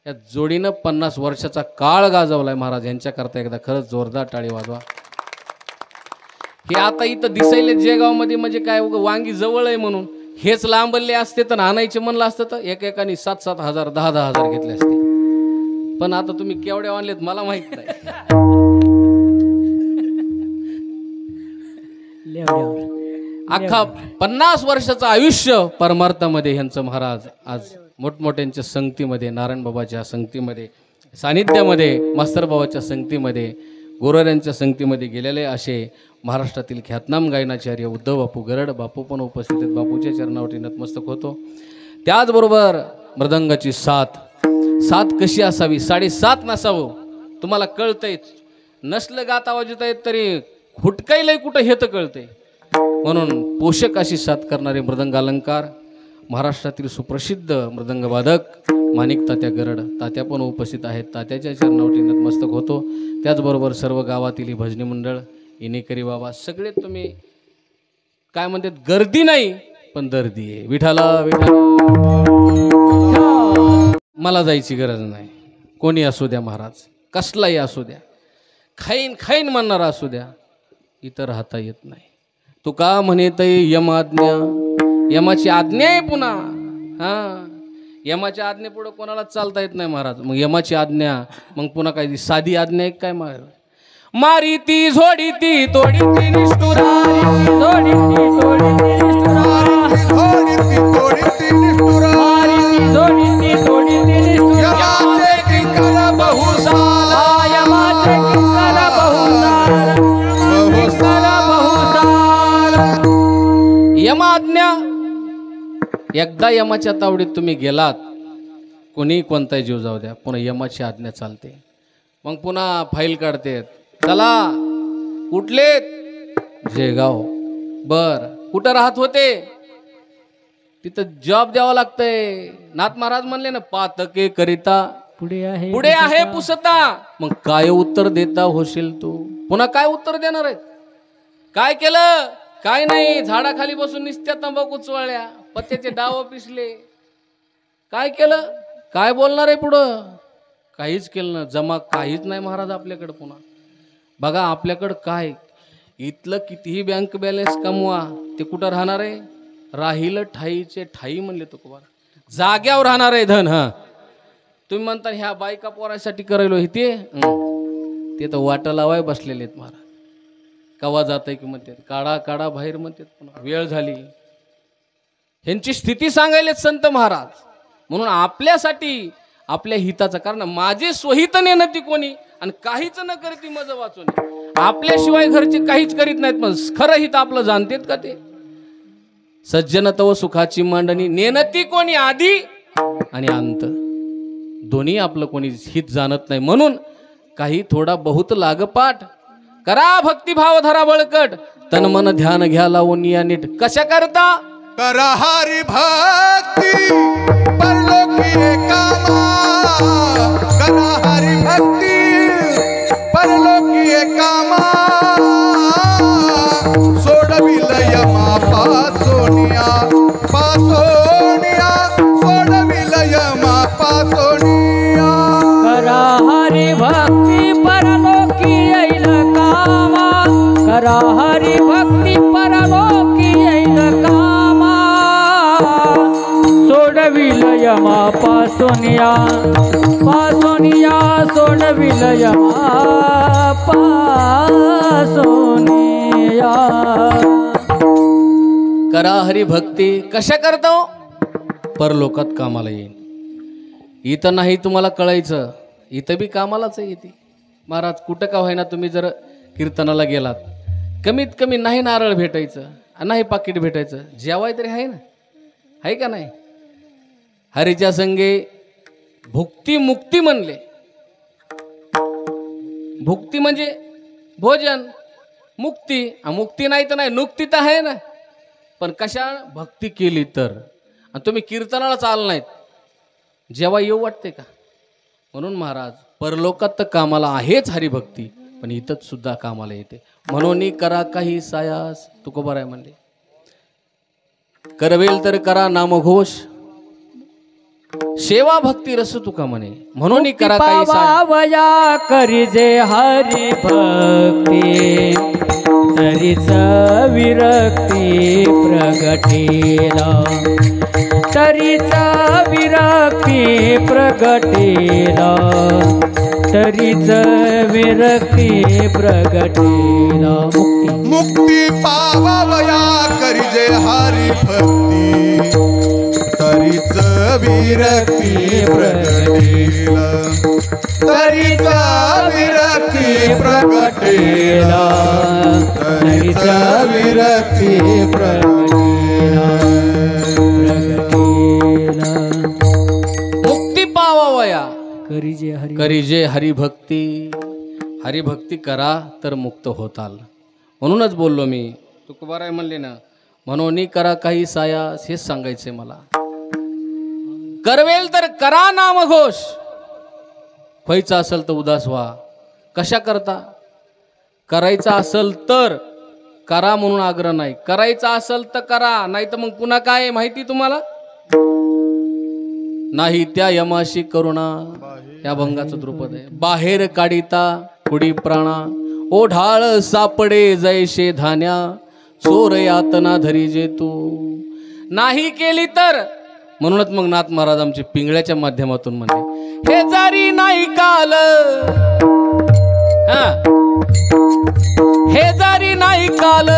या जोडीनं 50 वर्षाचा काळ गाजवलाय महाराज. यांच्याकरता एकदा खरंच जोरदार टाळी वाजवा. हे आता इथं दिसायले जयगावमध्ये म्हणजे काय वांगी जवळ आहे म्हणून हेच लांबले असते तर आणायचे म्हणलं असतं तर एकेकाने 7-7 हजार 10-10 हजार घेतले असते. पण आता तुम्ही केवढे आणलेत मला माहित नाही. अख्खा 50 वर्षाचं आयुष्य परमार्थामध्ये ह्यांचं महाराज आज मोठमोठ्यांच्या संगतीमध्ये, नारायण बाबाच्या संगतीमध्ये, सानिध्यामध्ये, मास्तर बाबाच्या संगतीमध्ये, गोरवाऱ्यांच्या संगतीमध्ये गेलेले असे महाराष्ट्रातील ख्यातनाम गायनाचार्य उद्धव बापू गरड बापू पण उपस्थित आहेत. बापूच्या चरणावरती नतमस्तक होतो. त्याचबरोबर मृदंगाची साथ कशी असावी, 7.5 नसावं तुम्हाला कळतंयच. नसलं गात आवाज येत आहेत तरी हुटकायलंय कुठं हे तर कळतंय. म्हणून पोषक अशी साथ करणारे मृदंग अलंकार महाराष्ट्रातील सुप्रसिद्ध मृदंगवादक माणिक तात्या गरड तात्या पण उपस्थित आहेत. तात्याच्या चरणावरती नतमस्तक होतो. त्याचबरोबर सर्व गावातील ही भजनी मंडळ, इनेकरी बाबा, सगळे तुम्ही काय म्हणतात, गर्दी नाही पण दर्दी आहे. विठाला विठाला, मला जायची गरज नाही. कोणी असू द्या महाराज, कसलाही असू द्या, खाईन म्हणणारा असू द्या, इथं राहता येत नाही. तू का म्हणत यम आज्ञा, यमाची आज्ञा आहे पुन्हा. यमाच्या आज्ञेपुढं कोणाला चालता येत नाही महाराज. मग यमाची आज्ञा, मग पुन्हा काय साधी आज्ञा आहे काय महाराज. मारी ती झोडी ती तोडी ती निष्ठुरा, जोडी ती जोडी ती निष्ठुरा, जोडी ती निष्ठुरा, जोडी ती जोडी ती निष्ठुरा. यमाचे किंकर बहुसाला, यमाचे किंकर बहुसार, किंकर बहुसार. यमाज्ञा, एकदा यमाच्या तावडीत तुम्ही गेलात, कोणी कोणताही जीव जाऊ द्या, पुन्हा यमाची आज्ञा चालते. मग पुन्हा फाईल काढते, चला कुठले, जयगाव. बर, कुठं राहत होते, तिथं जॉब द्यावं लागतंय. नाथ महाराज म्हणले ना, पातके करिता पुढे आहे पुसता. मग काय उत्तर देता होशील तू, पुन्हा काय उत्तर देणार आहेत. काय केलं, काय नाही, झाडाखाली बसून निस्त्या तंबाखू चोळल्या, पत्त्याचे डाव पिसले. काय केलं, काय बोलणार आहे पुढं, काहीच केलं ना. जमा काहीच नाही महाराज आपल्याकडं. पुन्हा बघा आपल्याकडं काय, इथलं कितीही बँक बॅलन्स कमवा, ते कुठं राहणार आहे, राहिलं ठाईचे ठाई म्हणले तुकोबा, जाग्यावर राहणार आहे धन. तुम्ही म्हणता ह्या बायका पोरासाठी करायलो हे ते तर वाटा लावाय बसलेले आहेत महाराज. कवा जात आहे की म्हणतात, काढा काढा बाहेर म्हणतात, पुन्हा वेळ झाली. ह्यांची स्थिती सांगायलेत संत महाराज. म्हणून आपल्यासाठी आपल्या हिताचं, कारण माझे स्वहित नेणती कोणी आणि काहीच न करती मज वाचून, आपल्याशिवाय घरचे काहीच करीत नाहीत. पण खरं हित आपलं जाणतेत का ते. सज्जनत्व सुखाची मांडणी, नेणती कोणी आधी आणि अंत, दोन्ही आपलं कोणी हित जाणत नाही. म्हणून काही थोडा बहुत लागपाठ करा, भक्तिभाव धरा बळकट, तन मन ध्यान घ्या लावून या नीट. कशा करता, करा हरी भक्ती परलोकी कामा, करा हरी भक्ती परलोकी कामा, सोडविल यमा पासोनिया, पासोनिया सोडविल यमा पासोनिया. करा हरी भक्ती यमा पासोनिया सोडविल यमा पासोनिया. करा हरिभक्ती. कशा करतो? परलोकात कामाला येईल. इथं नाही तुम्हाला कळायचं, इथं बी कामालाच येते. महाराज कुठं का होईना तुम्ही जर कीर्तनाला गेलात, कमीत कमी नाही नारळ भेटायचं, नाही पाकिट भेटायचं, जेवाय तरी आहे ना, आहे का नाही? हरीच्या संगे भुक्ती मुक्ती म्हणले. भुक्ती म्हणजे भोजन, मुक्ती मुक्ती नाही तर नाही, नुक्ती तर आहे ना. पण कशा भक्ती केली तर, आणि तुम्ही कीर्तनाला चाल नाहीत, जेव्हा येऊ वाटते का? म्हणून महाराज परलोकात तर कामाला आहेच हरिभक्ती, पण इथंच सुद्धा कामाला येते. म्हणून करा काही सायास, तुकोबाराय म्हणले. करवेल तर करा नामघोष, सेवा भक्ती रस तुका म्हणे. म्हणून करा काही सायास. पावावया करिजे हरी भक्ती, तरीच विरक्ती प्रगटेला, तरीच विरक्ती प्रगटेला, तरीच विरक्ती प्रगटेला. मुक्ती पावावया करिजे हरी भक्ती, तरीच विरक्ती प्रगटेला, तरीच विरक्ती प्रगटेला, तरीच विरक्ती प्रगटेला. मुक्ती पावावया करिजे हरी करीजे हरिभक्ती. हरिभक्ती करा तर मुक्त होताल. म्हणूनच बोललो मी, तुकोबाराय म्हणले ना, म्हणून करा काही सायास, हेच सांगायचे मला. करवेल तर करा नामघोष, व्हायचं असेल तर उदास व्हा. कशा करता? करायचं असेल तर करा म्हणून आग्रह नाही, करायचं असेल तर करा, नाही तर मग पुन्हा काय माहिती तुम्हाला? नाही त्या यमाशी करुणा, या भंगाचं द्रुपद आहे. बाहेर काढिता कुडी प्राणा, ओढाळ सापडे जैशे धान्या, चोर यातना धरी जे तू. नाही केली तर, म्हणूनच मग नाथ महाराज आमचे पिंगळ्याच्या माध्यमातून म्हणले, हे जारी नाही काल, हे जारी नाही काल,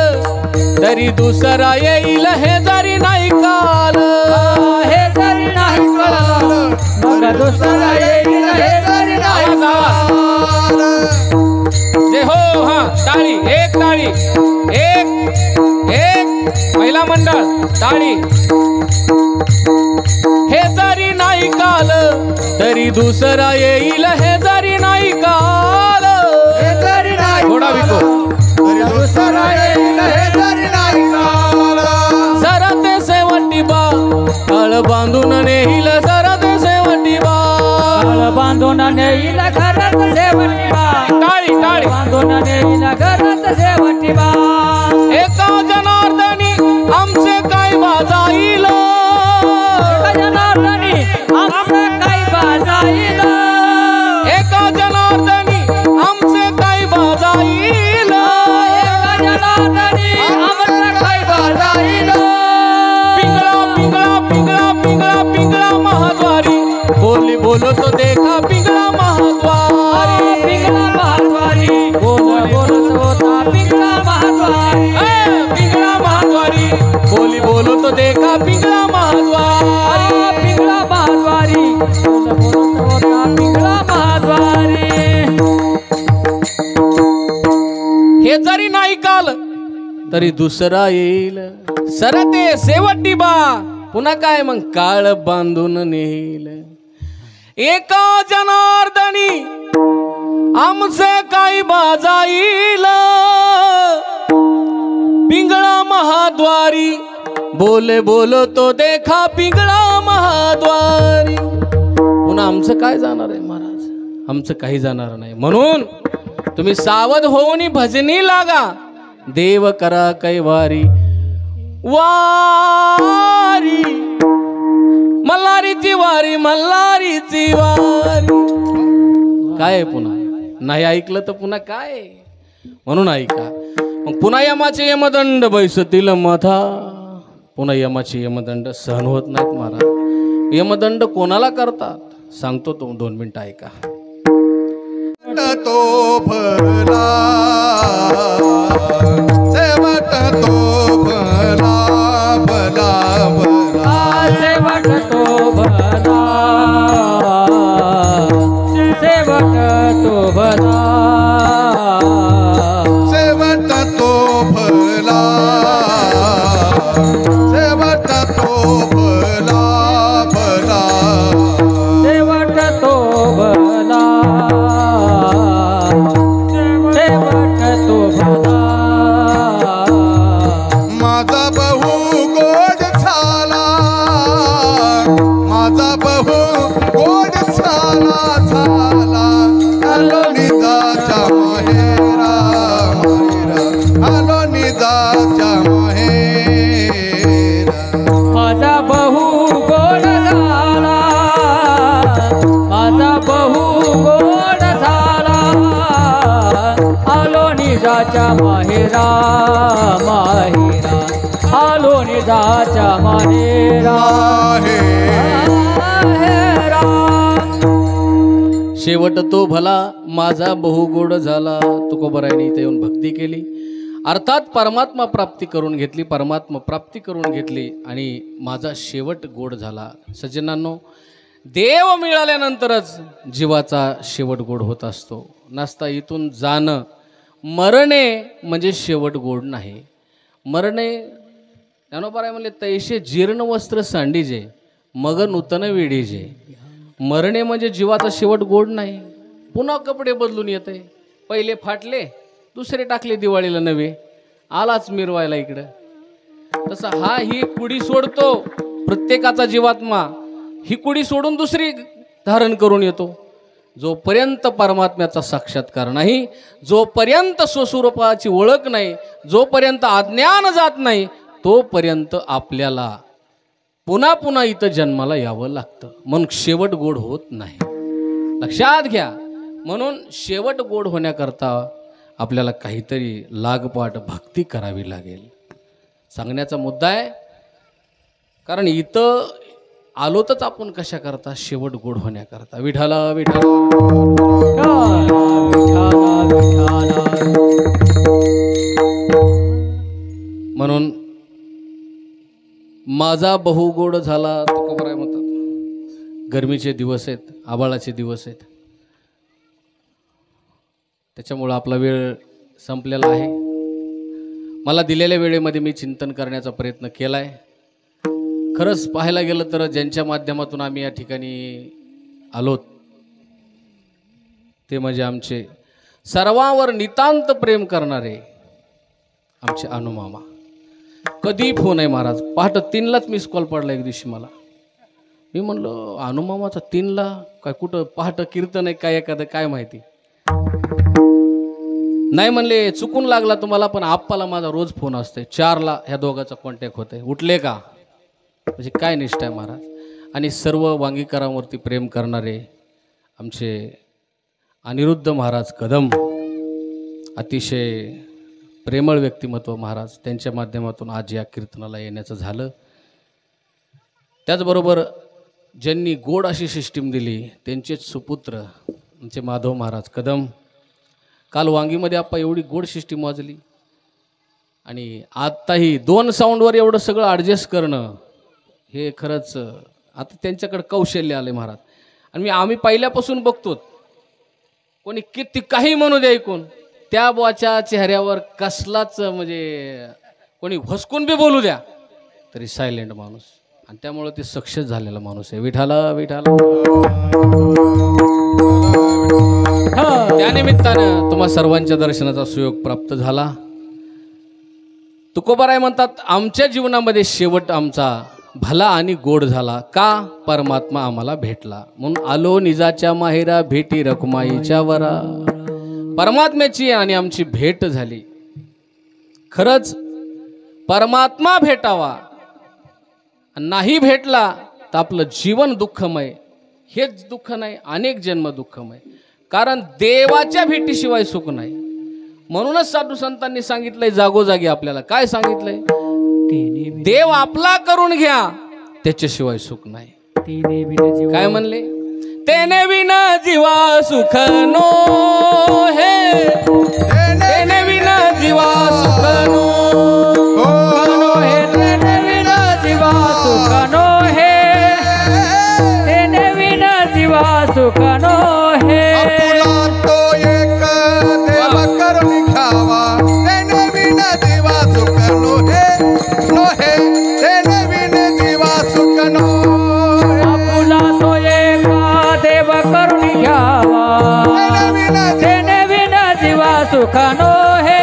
तरी दुसरा येईल. हे जारी नाही काल, हे जरी नाही काल, मग दुसरा येईल. हे जरी नाही काल. जे हो, हा टाळी, एक टाळी, एक एक महिला मंडळ टाळी. हे जरी नाही काल, तरी दुसरा येईल. हे जरी नाही काल, हे जरी नाही थोडा विको, तरी दुसरा येईल. हे जरी नाही काल, जरा ते सेवटी बा, काळ बांधून नेईल. जरा ते सेवटी बा, काळ बांधून नेईल घरात शेवटी बा, टाळी टाळी. बांधून नेईल घरात शेवटी बा. एका जनार्दनी आमचे काय बाजाईल, जनार्दनी आमचं काही बाजाईल, एका जनार्दनी आमचे काय बाजाईल, जनार्दनी आमचं काही बाजाईल. पिंगळा पिंगळा पिंगळा पिंगळा पिंगळा महाद्वारी, बोली बोलतो देखा पिंगळा महाद्वारी. पिंगळा महाद्वारी, बोलत होता पिंगळा महाद्वारी. पिंगळा महाद्वारी, बोली बोलतो देखा पिंगळा महाद्वारी. पिंगळा महाद्वारी, बोलत होता पिंगळा महाद्वारी. हे जरी नाही काल, तरी दुसरा येईल. सरते सेवटी बा, पुन्हा काय मग काळ बांधून नेईल. एका जनार्दनी आमचे काही बाजाईल, पिंगळा महाद्वारी, बोले बोलतो देखा पिंगळा महाद्वारी. पुन्हा आमचं काय जाणार आहे महाराज? आमचं काही जाणार नाही. म्हणून तुम्ही सावध होऊन भजनी लागा. देव करा कैवारी वारी, मल्हारीची वारी, मल्हारीची वारी. काय पुन्हा नाही ऐकलं तर पुन्हा काय? म्हणून ऐका. मग पुन्हा यमाचे यमदंड बैसतील मथा. पुन्हा यमाचे यमदंड सहन होत नाहीत महाराज. यमदंड कोणाला करतात सांगतो तो 2 मिनिटं ऐका. तो भला शेवट तो भला भला भला शेवट तो भला शेवट तो भला शेवट तो भला शेवट तो भला भला शेवट तो भला शेवट तो भला माझा बहु गोड झाला माझा बहु गोड झाला झाला आलो निजाच्या माहेरा माहेरा आलो निजाच्या माहेरा माझा बहु गोड झाला माझा बहु गोड झाला आलो निजाच्या माहेरा माहेरा आलो निजाच्या माहेरा माहेरा शेवट तो भला माझा बहुगोड झाला. तुकोबरायाने इथे येऊन भक्ती केली, अर्थात परमात्मा प्राप्ती करून घेतली, परमात्मा प्राप्ती करून घेतली आणि माझा शेवट गोड झाला. सज्जनांनो, देव मिळाल्यानंतरच जीवाचा शेवट गोड होत असतो. नसता इथून जाणं, मरणे म्हणजे शेवट गोड नाही. मरणे ज्ञानोबराय म्हणले तैसे जीर्ण वस्त्र सांडीजे मग नूतन वेडीजे. मरणे म्हणजे जीवाचा शेवट गोड नाही. पुन्हा कपडे बदलून येते, पहिले फाटले दुसरे टाकले दिवाळीला नवे, आलाच मिरवायला इकडं. तसा हा ही कुडी सोडतो, प्रत्येकाचा जीवात्मा ही कुडी सोडून दुसरी धारण करून येतो. जोपर्यंत परमात्म्याचा साक्षात्कार नाही, जोपर्यंत स्वस्वरूपाची ओळख नाही, जोपर्यंत अज्ञान जात नाही, तोपर्यंत आपल्याला पुन्हा पुन्हा इथं जन्माला यावं लागतं. मग शेवट गोड होत नाही, लक्षात घ्या. म्हणून शेवट गोड होण्याकरता आपल्याला काहीतरी लागपाठ भक्ती करावी लागेल. सांगण्याचा मुद्दा आहे, कारण इथं आलोतच आपण कशा करता, शेवट गोड होण्याकरता. विठाला विठाला म्हणून माझा बहुगोड झाला. तुकोबराय म्हणतात गरमीचे दिवस आहेत, आभाळाचे दिवस आहेत, त्याच्यामुळं आपला वेळ संपलेला आहे. मला दिलेल्या वेळेमध्ये मी चिंतन करण्याचा प्रयत्न केला आहे. खरंच पाहायला गेलं तर ज्यांच्या माध्यमातून आम्ही या ठिकाणी आलोत ते म्हणजे आमचे सर्वांवर नितांत प्रेम करणारे आमचे अनुमामा. कधी फोन आहे महाराज, पहाटे 3लाच मिस कॉल पडला एक दिवशी मला. मी म्हणलं अनुमामाचा 3ला काय, कुठं पहाटे कीर्तन आहे काय एखादं, काय माहिती. नाही म्हणले चुकून लागला तुम्हाला, पण आप्पाला माझा रोज फोन असते 4ला, ह्या दोघांचा कॉन्टॅक्ट होते. उठले का, म्हणजे काय निष्ठा आहे महाराज. आणि सर्व वांगीकरांवरती प्रेम करणारे आमचे अनिरुद्ध महाराज कदम, अतिशय प्रेमळ व्यक्तिमत्व महाराज, त्यांच्या माध्यमातून आज या कीर्तनाला येण्याचं झालं. त्याचबरोबर ज्यांनी गोड अशी सिस्टीम दिली त्यांचेच सुपुत्र आमचे माधव महाराज कदम. काल वांगीमध्ये आप्पा एवढी गोड सिस्टीम वाजली, आणि आत्ताही 2 साऊंडवर एवढं सगळं ॲडजस्ट करणं हे खरंच आता त्यांच्याकडे कौशल्य आले महाराज. आणि आम्ही पहिल्यापासून बघतो, कोणी किती काही म्हणू दे ऐकून, त्या बुवाच्या चेहऱ्यावर कसलाच म्हणजे कोणी भसकून बी बोलू द्या तरी सायलेंट माणूस, आणि त्यामुळे ते सक्सेस झालेला माणूस आहे. विठाला विठाला. त्यानिमित्तानं तुम्हा सर्वांच्या दर्शनाचा सुयोग प्राप्त झाला. तुकोबाराय म्हणतात आमच्या जीवनामध्ये शेवट आमचा भला आणि गोड झाला. का? परमात्मा आम्हाला भेटला. म्हणून आलो निजाच्या माहेरा भेटी रखुमाईच्या वरा. परमात्म्याची आणि आमची भेट झाली. खरंच परमात्मा भेटावा, नाही भेटला तर आपलं जीवन दुःखमय. हेच दुःख नाही, अनेक जन्म दुःखमय, कारण देवाच्या भेटीशिवाय सुख नाही. म्हणूनच साधू संतांनी सांगितलंय जागोजागी आपल्याला, काय सांगितलंय? देव आपला करून घ्या, त्याच्याशिवाय सुख नाही. तिने बिन जीवा काय म्हणले? तेने विना जीवा सुख नो हे, तेने विना जीवा सुख नो हे, तेने बिन जीवा सुख नो हे, तेने बिन जीवा सुख नो हे. आपुला तो एक देव करून घ्यावा तेने बिन जीवा सुख नो हे, नो हे, तेने बिन जीवा सुख नो हे. आपुला तो एका देव करून घ्यावा तेने बिन जीवा सुख नो हे,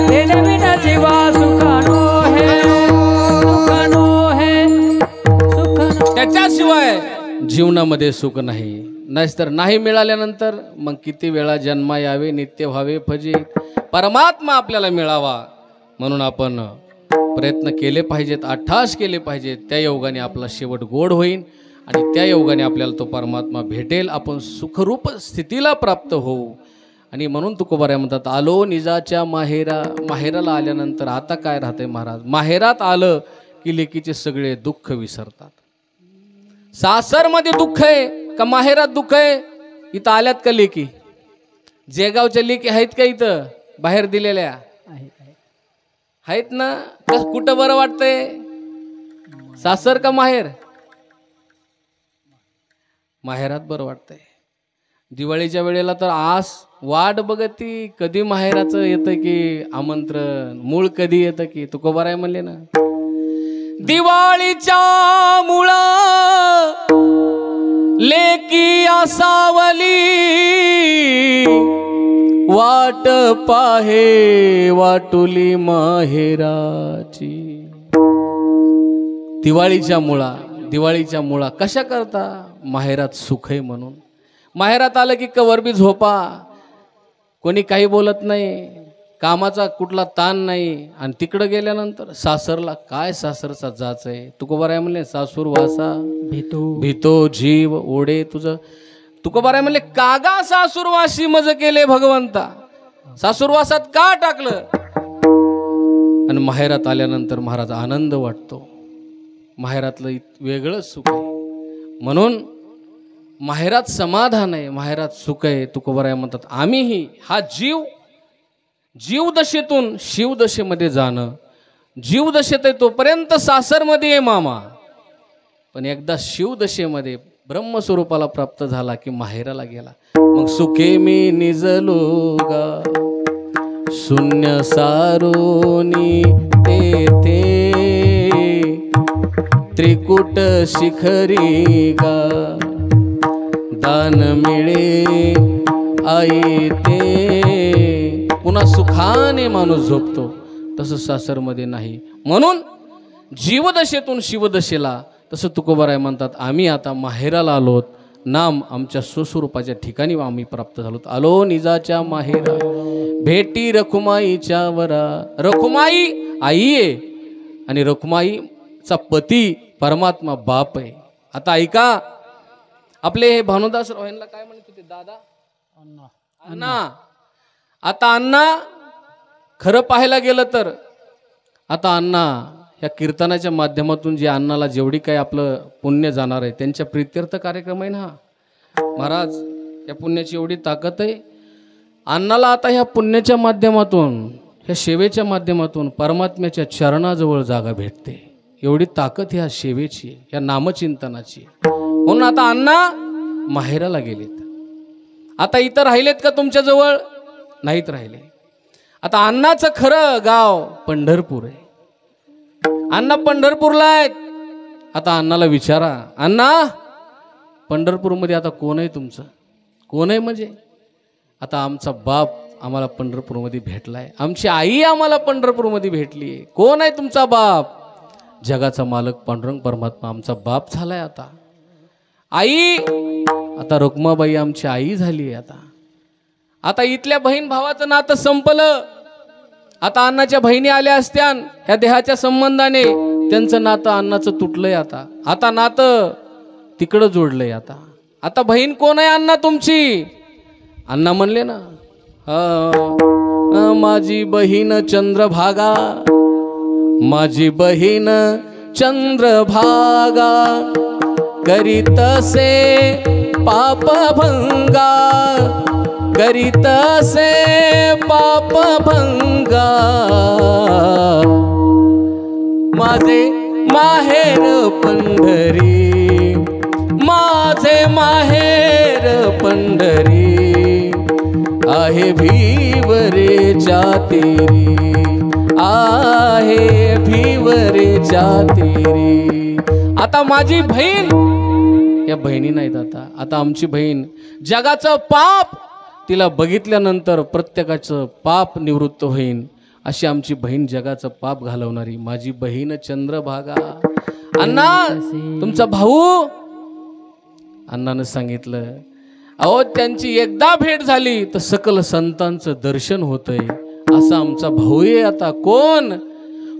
तेने बिन जीवा सुख नो हे, सुख नो हे, सुख नो. त्याच्याशिवाय जीवनामध्ये सुख नाही. नाहीतर नाही मिळाल्यानंतर मग किती वेळा जन्मा यावे नित्य व्हावे फजित. परमात्मा आपल्याला मिळावा म्हणून आपण प्रयत्न केले पाहिजेत, अट्टास केले पाहिजेत. त्या योगाने आपला शेवट गोड होईल आणि त्या योगाने आपल्याला तो परमात्मा भेटेल. आपण सुखरूप स्थितीला प्राप्त होऊ. आणि म्हणून तुकोबाराय म्हणतात, आलो निजाच्या माहेरा. माहेराला आल्यानंतर आता काय राहते महाराज? माहेरात आलं की लेकीचे सगळे दुःख विसरतात. सासरमध्ये दुःख आहे का माहेरात दुःख आहे? इथं आल्यात का लेकी? जेगावच्या लेकी आहेत का इथं बाहेर दिलेल्या? आहेत ना? कुठं बरं वाटतंय? सासर का माहेर? माहेरात बरं वाटतंय. दिवाळीच्या वेळेला तर आस वाट बघती कधी माहेराचं येतं की आमंत्रण, मूळ कधी येतं की. तुकोबाराय म्हणले ना, दिवाळीच्या मुळा लेकी आसावली वाट पाहे वाटुली माहेराची. दिवाळीच्या मुळा कशा करता? माहेरात सुख आहे म्हणून. माहेरात आलं की कवर बी झोपा, कोणी काही बोलत नाही, कामाचा कुठला ताण नाही. आणि तिकडं गेल्यानंतर सासरला काय सासरचा जाच आहे. तुकोबाराय म्हणले, सासूर वासा भीतो जीव ओढे तुझं. तुकोबाराय म्हणले, कागा सासूरवासी मज केले भगवंता. सासूरवासात का टाकलं? आणि माहेरात आल्यानंतर महाराज आनंद वाटतो. माहेरातलं वेगळंच सुख आहे. म्हणून माहेरात समाधान आहे, माहेरात सुख आहे. तुकोबाराय म्हणतात, आम्हीही हा जीवदशेतून शिवदशेमध्ये जाणं. जीवदशेत आहे तोपर्यंत सासरमध्ये आहे मामा, पण एकदा शिवदशेमध्ये ब्रह्मस्वरूपाला प्राप्त झाला की माहेराला गेला. मग सुखे मी निजलो गा शून्य सारोनी तेथे त्रिकुट शिखरी गा दान मिळे आई ते. पुन्हा सुखाने माणूस झोपतो, तसं सासरमध्ये नाही. म्हणून जीवदशेतून शिवदशेला, तसं तुकोबाराय म्हणतात, आम्ही आता माहेराला आलोत. नाम आमच्या स्वस्वरूपाच्या ठिकाणी आम्ही प्राप्त झालोत. आलो निजाच्या माहेरा भेटी रखुमाईच्या वरा. रखुमाई आई आहे आणि रखुमाईचा पती परमात्मा बाप आहे. आता ऐका, आपले हे भानुदासराव यांना काय म्हणत होते? दादा, अण्णा. आता अण्णा खरं पाहायला गेलं तर आता अण्णा ह्या कीर्तनाच्या माध्यमातून जे अण्णाला जेवढी काही आपलं पुण्य जाणार आहे, त्यांच्या प्रीत्यर्थ कार्यक्रम आहे ना महाराज. या पुण्याची एवढी ताकद आहे. अण्णाला आता ह्या पुण्याच्या माध्यमातून, ह्या सेवेच्या माध्यमातून परमात्म्याच्या चरणाजवळ जागा भेटते. एवढी ताकद ह्या सेवेची, ह्या नामचिंतनाची. म्हणून आता अण्णा माहेराला गेलेत. आता इथं राहिलेत का तुमच्या जवळ? नाहीत राहिले. आता अण्णाचं खरं गाव पंढरपूर आहे. अण्णा पंढरपूरला आहेत. आता अण्णाला विचारा, अण्णा पंढरपूरमध्ये आता कोण आहे तुमचं? कोण आहे म्हणजे? आता आमचा बाप आम्हाला पंढरपूरमध्ये भेटलाय, आमची आई आम्हाला पंढरपूरमध्ये भेटली आहे. कोण आहे तुमचा बाप? जगाचा मालक पांडुरंग परमात्मा आमचा बाप झालाय. आता आई, आता रुक्माबाई आमची आई झाली आहे. आता इथल्या बहीण भावाचं नातं संपलं. आता अण्णाच्या बहिणी आल्या असत्या ह्या देहाच्या संबंधाने, त्यांचं नातं अण्णाचं तुटलंय. आता नातं तिकडं जोडलंय. आता बहीण कोण आहे अण्णा तुमची? अण्णा म्हणले ना, माझी बहीण चंद्रभागा, माझी बहीण चंद्रभागा करीतसे पापभंगा करीतसे पापभंगा माझे माहेर पंढरी माझे माहेर पंढरी आहे भीवरेच्या तेरी आहे भीवरेच्या तेरी. आता माझी बहीण या बहिणी नाहीत आता आमची बहीण जगाचं पाप तिला बघितल्यानंतर प्रत्येकाचं पाप निवृत्त होईन अशी आमची बहीण जगाचं पाप घालवणारी माझी बहीण चंद्रभागा. अण्णा तुमचा भाऊ अण्णानं सांगितलं अहो त्यांची एकदा भेट झाली तर सकल संतांचं दर्शन होतंय असा आमचा भाऊ आहे. आता कोण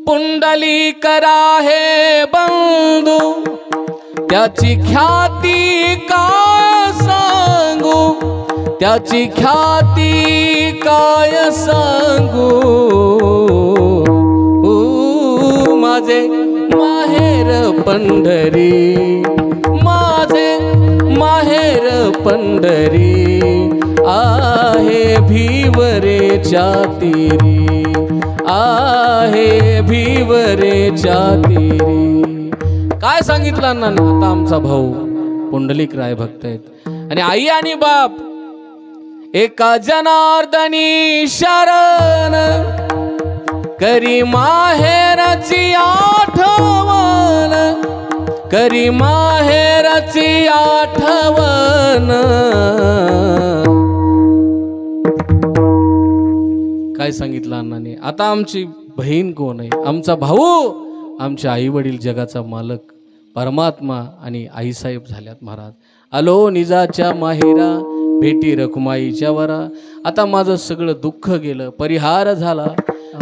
पुंडलिक आहे बंधू त्याची ख्याती काय सांगू त्याची ख्याती काय सांगू माझे माहेर पंढरी माझे माहेर पंढरी आहे भीवरेच्या तेरी आहे भीवरेच्या तेरी. काय सांगितलं अण्णांना. आता आमचा भाऊ पुंडलिक राय भक्त आहेत आणि आई आणि बाप एका जनार्दनी शरण करी माहेरची आठवण करी माहेरची आठवण. काय सांगितलं अण्णाने. आता आमची बहीण कोण आहे. आमचा भाऊ आमचे आई वडील जगाचा मालक परमात्मा आणि आईसाहेब झाल्यात महाराज. आलो निजाच्या माहेरा भेटी रखुमाईच्या वरा. आता माझं सगळं दुःख गेलं परिहार झाला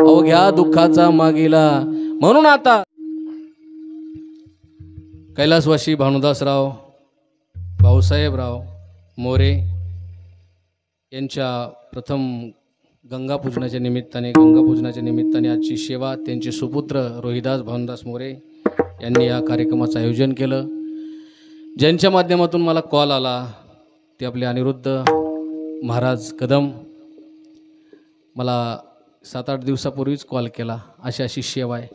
अवघ्या दुःखाचा मागेला. म्हणून आता कैलासवासी भानुदासराव भाऊसाहेबराव मोरे यांच्या प्रथम गंगापूजनाच्या निमित्ताने आजची सेवा त्यांचे सुपुत्र रोहिदास भानुदास मोरे यांनी या कार्यक्रमाचं आयोजन केलं. ज्यांच्या माध्यमातून मला कॉल आला ते आपले अनिरुद्ध महाराज कदम. मला 7-8 दिवसापूर्वीच कॉल केला अशी सेवा आहे.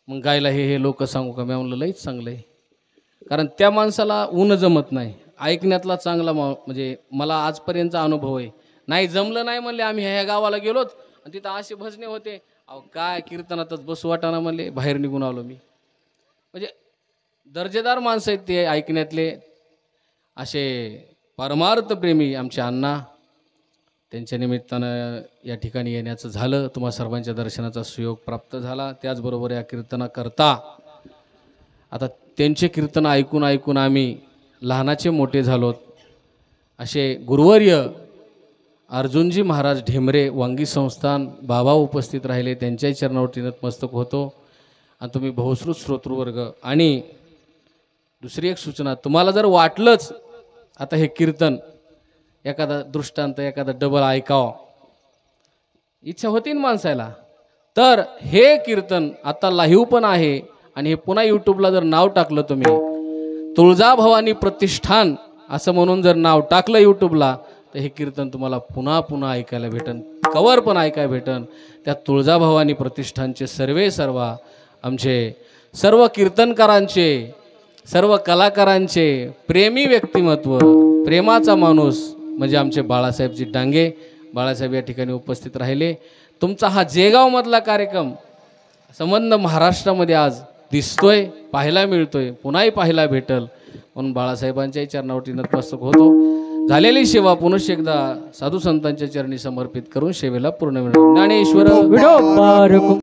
मग गायला हे लोक सांगू का. मी म्हणलं लईच चांगलं आहे कारण त्या माणसाला ऊन जमत नाही. ऐकण्यातला चांगला म्हणजे मला आजपर्यंतचा अनुभव आहे. नाही जमलं नाही म्हणले आम्ही ह्या गावाला गेलोत आणि तिथं असे भजने होते अहो काय कीर्तनातच बसू वाटाना म्हणले बाहेर निघून आलो मी. म्हणजे दर्जेदार माणसं आहेत ते ऐकण्यातले असे परमार्थ प्रेमी आमचे अण्णा. त्यांच्या निमित्तानं या ठिकाणी येण्याचं झालं. तुम्हा सर्वांच्या दर्शनाचा सुयोग प्राप्त झाला. त्याचबरोबर या कीर्तनाकरता आता त्यांचे कीर्तन ऐकून ऐकून आम्ही लहानाचे मोठे झालोत. असे गुरुवर्य अर्जुनजी महाराज ढेमरे वांगी संस्थान बाबा उपस्थित राहिले. त्यांच्याही चरणावरती नतमस्तक होतो. आणि तुम्ही बहुश्रुत श्रोतृवर्ग. आणि दुसरी एक सूचना तुम्हाला जर वाटलंच आता हे कीर्तन एखादा दृष्टांत एखादा डबल ऐकावं इच्छा होती ना माणसाला तर हे कीर्तन आता लाईव्ह पण आहे. आणि हे पुन्हा यूट्यूबला जर नाव टाकलं तुम्ही तुळजाभवानी प्रतिष्ठान असं म्हणून जर नाव टाकलं यूट्यूबला तर हे कीर्तन तुम्हाला पुन्हा पुन्हा ऐकायला भेटन. कवर पण ऐकायला भेटन. त्या तुळजाभवानी प्रतिष्ठानचे सर्व आमचे सर्व कीर्तनकारांचे सर्व कलाकारांचे प्रेमी व्यक्तिमत्व प्रेमाचा माणूस म्हणजे आमचे बाळासाहेबजी डांगे. बाळासाहेब या ठिकाणी उपस्थित राहिले. तुमचा हा जेगावमधला कार्यक्रम संबंध महाराष्ट्रामध्ये आज दिसतोय पाहायला मिळतोय पुन्हाही पाहायला भेटल म्हणून बाळासाहेबांच्याही चरणावरती नतमस्तक होतो. झालेली सेवा पुनश्च एकदा साधू संतांच्या चरणी समर्पित करून सेवेला पूर्ण ज्ञानेश्वर विठोबा